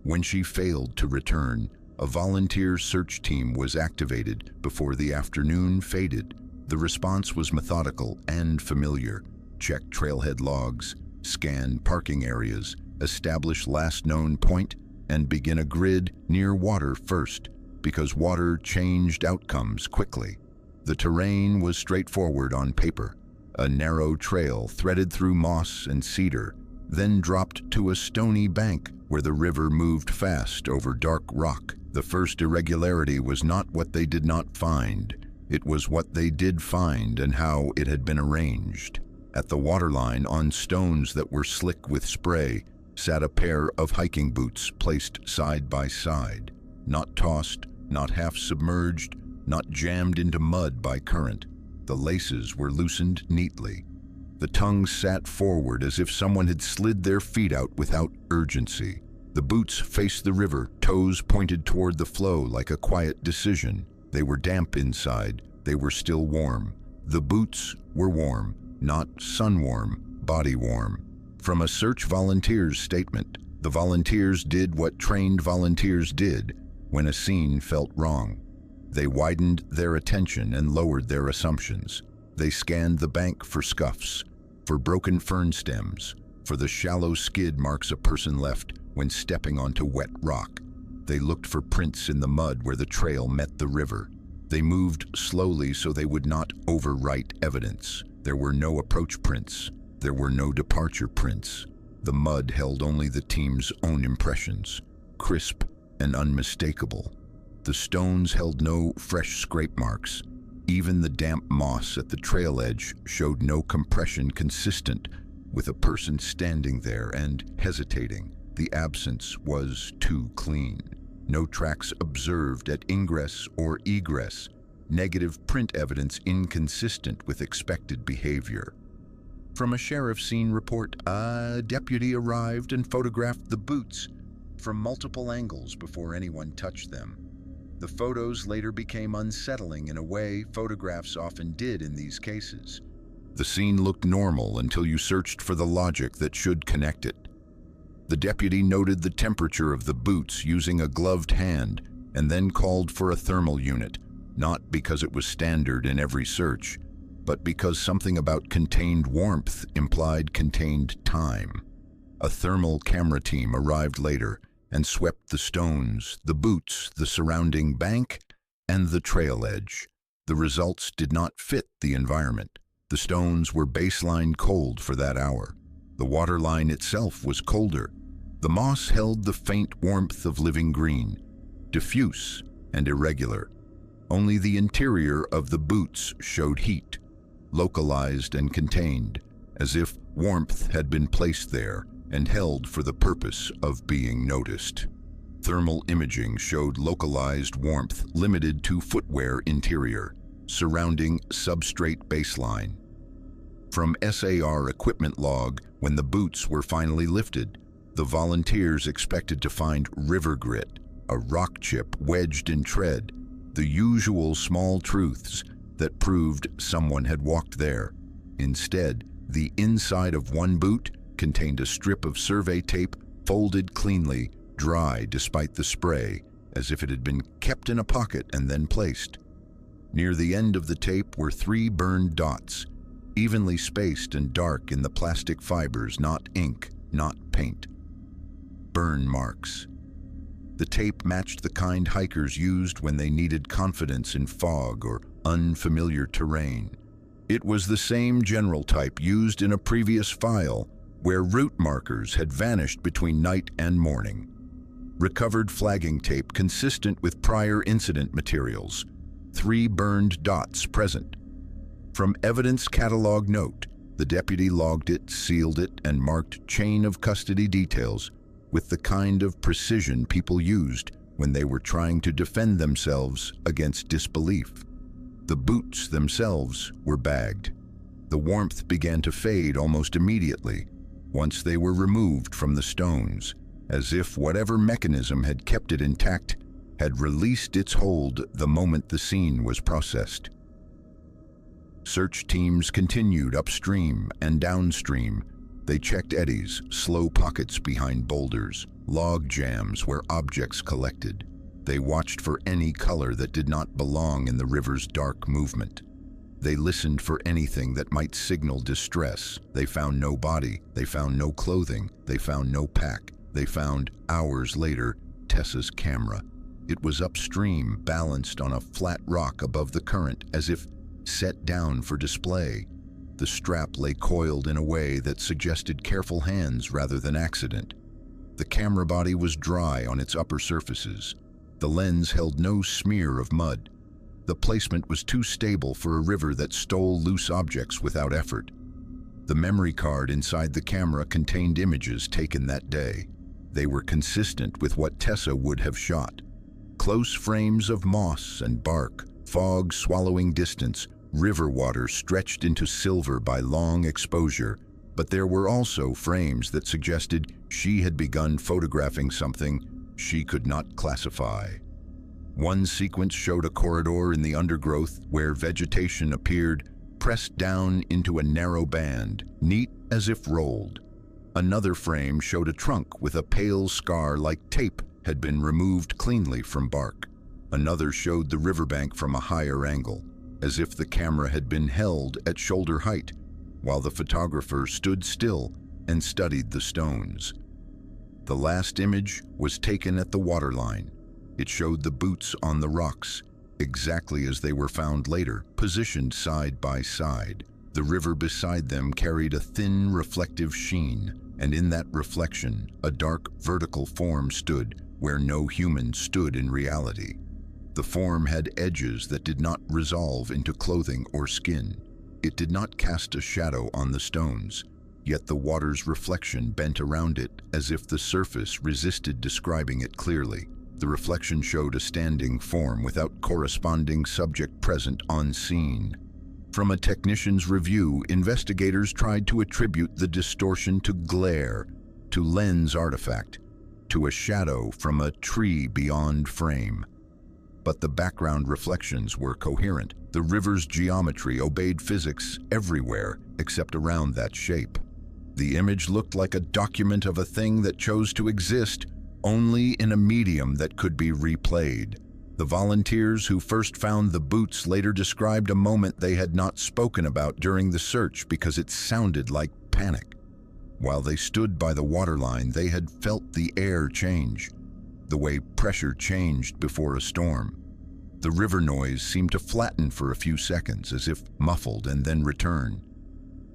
When she failed to return, a volunteer search team was activated before the afternoon faded. The response was methodical and familiar. Check trailhead logs, scan parking areas, establish last known point, and begin a grid near water first, because water changed outcomes quickly. The terrain was straightforward on paper. A narrow trail threaded through moss and cedar, then dropped to a stony bank where the river moved fast over dark rock. The first irregularity was not what they did not find. It was what they did find and how it had been arranged. At the waterline, on stones that were slick with spray, sat a pair of hiking boots placed side by side. Not tossed, not half submerged, not jammed into mud by current. The laces were loosened neatly. The tongues sat forward as if someone had slid their feet out without urgency. The boots faced the river, toes pointed toward the flow like a quiet decision. They were damp inside. They were still warm. The boots were warm, not sun-warm, body-warm. From a search volunteer's statement, the volunteers did what trained volunteers did when a scene felt wrong. They widened their attention and lowered their assumptions. They scanned the bank for scuffs, for broken fern stems, for the shallow skid marks a person left when stepping onto wet rock. They looked for prints in the mud where the trail met the river. They moved slowly so they would not overwrite evidence. There were no approach prints. There were no departure prints. The mud held only the team's own impressions, crisp and unmistakable. The stones held no fresh scrape marks. Even the damp moss at the trail edge showed no compression consistent with a person standing there and hesitating. The absence was too clean. No tracks observed at ingress or egress. Negative print evidence inconsistent with expected behavior. From a sheriff's scene report, a deputy arrived and photographed the boots from multiple angles before anyone touched them. The photos later became unsettling in a way photographs often did in these cases. The scene looked normal until you searched for the logic that should connect it. The deputy noted the temperature of the boots using a gloved hand and then called for a thermal unit, not because it was standard in every search, but because something about contained warmth implied contained time. A thermal camera team arrived later and swept the stones, the boots, the surrounding bank, and the trail edge. The results did not fit the environment. The stones were baseline cold for that hour. The waterline itself was colder. The moss held the faint warmth of living green, diffuse and irregular. Only the interior of the boots showed heat, localized and contained, as if warmth had been placed there and held for the purpose of being noticed. Thermal imaging showed localized warmth limited to footwear interior, surrounding substrate baseline. From SAR equipment log, when the boots were finally lifted, the volunteers expected to find river grit, a rock chip wedged in tread, the usual small truths that proved someone had walked there. Instead, the inside of one boot contained a strip of survey tape folded cleanly, dry despite the spray, as if it had been kept in a pocket and then placed. Near the end of the tape were 3 burned dots, evenly spaced and dark in the plastic fibers, not ink, not paint. Burn marks. The tape matched the kind hikers used when they needed confidence in fog or unfamiliar terrain. It was the same general type used in a previous file where route markers had vanished between night and morning. Recovered flagging tape consistent with prior incident materials. 3 burned dots present. From evidence catalog note, the deputy logged it, sealed it, and marked chain of custody details with the kind of precision people used when they were trying to defend themselves against disbelief. The boots themselves were bagged. The warmth began to fade almost immediately once they were removed from the stones, as if whatever mechanism had kept it intact had released its hold the moment the scene was processed. Search teams continued upstream and downstream. They checked eddies, slow pockets behind boulders, log jams where objects collected. They watched for any color that did not belong in the river's dark movement. They listened for anything that might signal distress. They found no body. They found no clothing. They found no pack. They found, hours later, Tessa's camera. It was upstream, balanced on a flat rock above the current, as if set down for display. The strap lay coiled in a way that suggested careful hands rather than accident. The camera body was dry on its upper surfaces. The lens held no smear of mud. The placement was too stable for a river that stole loose objects without effort. The memory card inside the camera contained images taken that day. They were consistent with what Tessa would have shot. Close frames of moss and bark, fog swallowing distance, river water stretched into silver by long exposure, but there were also frames that suggested she had begun photographing something she could not classify. One sequence showed a corridor in the undergrowth where vegetation appeared pressed down into a narrow band, neat as if rolled. Another frame showed a trunk with a pale scar like tape had been removed cleanly from bark. Another showed the riverbank from a higher angle, as if the camera had been held at shoulder height, while the photographer stood still and studied the stones. The last image was taken at the waterline. It showed the boots on the rocks, exactly as they were found later, positioned side by side. The river beside them carried a thin, reflective sheen, and in that reflection, a dark, vertical form stood where no human stood in reality. The form had edges that did not resolve into clothing or skin. It did not cast a shadow on the stones, yet the water's reflection bent around it as if the surface resisted describing it clearly. The reflection showed a standing form without corresponding subject present on scene. From a technician's review, investigators tried to attribute the distortion to glare, to lens artifact, to a shadow from a tree beyond frame. But the background reflections were coherent. The river's geometry obeyed physics everywhere except around that shape. The image looked like a document of a thing that chose to exist only in a medium that could be replayed. The volunteers who first found the boots later described a moment they had not spoken about during the search because it sounded like panic. While they stood by the waterline, they had felt the air change, the way pressure changed before a storm. The river noise seemed to flatten for a few seconds, as if muffled, and then return.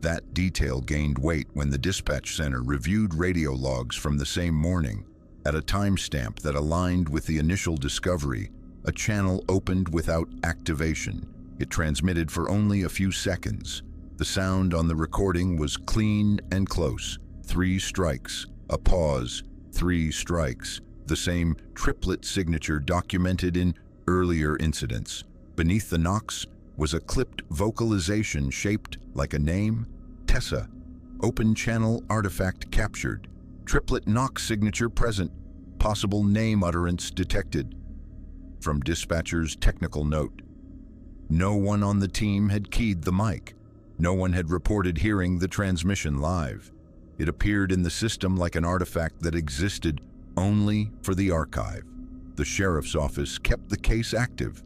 That detail gained weight when the dispatch center reviewed radio logs from the same morning. At a timestamp that aligned with the initial discovery, a channel opened without activation. It transmitted for only a few seconds. The sound on the recording was clean and close. 3 strikes, a pause, 3 strikes, the same triplet signature documented in earlier incidents. Beneath the knocks was a clipped vocalization shaped like a name, Tessa. Open channel artifact captured. Triplet knock signature present. Possible name utterance detected. From dispatcher's technical note. No one on the team had keyed the mic. No one had reported hearing the transmission live. It appeared in the system like an artifact that existed only for the archive. The sheriff's office kept the case active.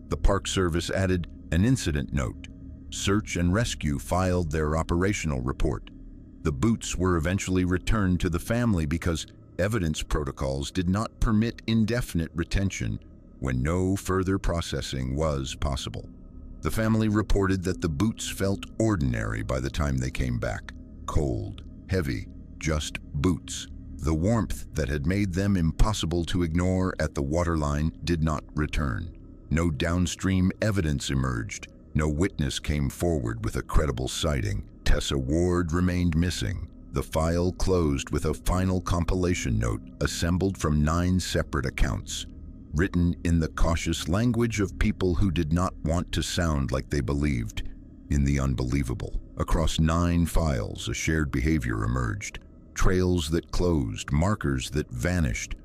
The Park Service added an incident note. Search and Rescue filed their operational report. The boots were eventually returned to the family because evidence protocols did not permit indefinite retention when no further processing was possible. The family reported that the boots felt ordinary by the time they came back. Cold, heavy, just boots. The warmth that had made them impossible to ignore at the waterline did not return. No downstream evidence emerged. No witness came forward with a credible sighting. Tessa Ward remained missing. The file closed with a final compilation note assembled from 9 separate accounts, written in the cautious language of people who did not want to sound like they believed in the unbelievable. Across 9 files, a shared behavior emerged. Trails that closed, markers that vanished,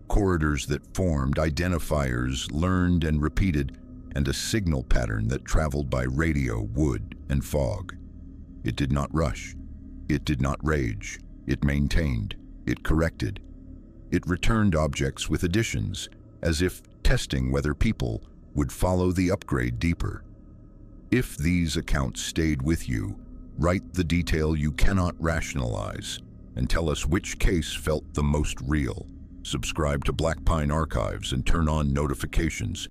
corridors that formed, identifiers learned and repeated, and a signal pattern that traveled by radio, wood, and fog. It did not rush. It did not rage. It maintained. It corrected. It returned objects with additions, as if testing whether people would follow the upgrade deeper. If these accounts stayed with you, write the detail you cannot rationalize and tell us which case felt the most real. Subscribe to Black Pine Archives and turn on notifications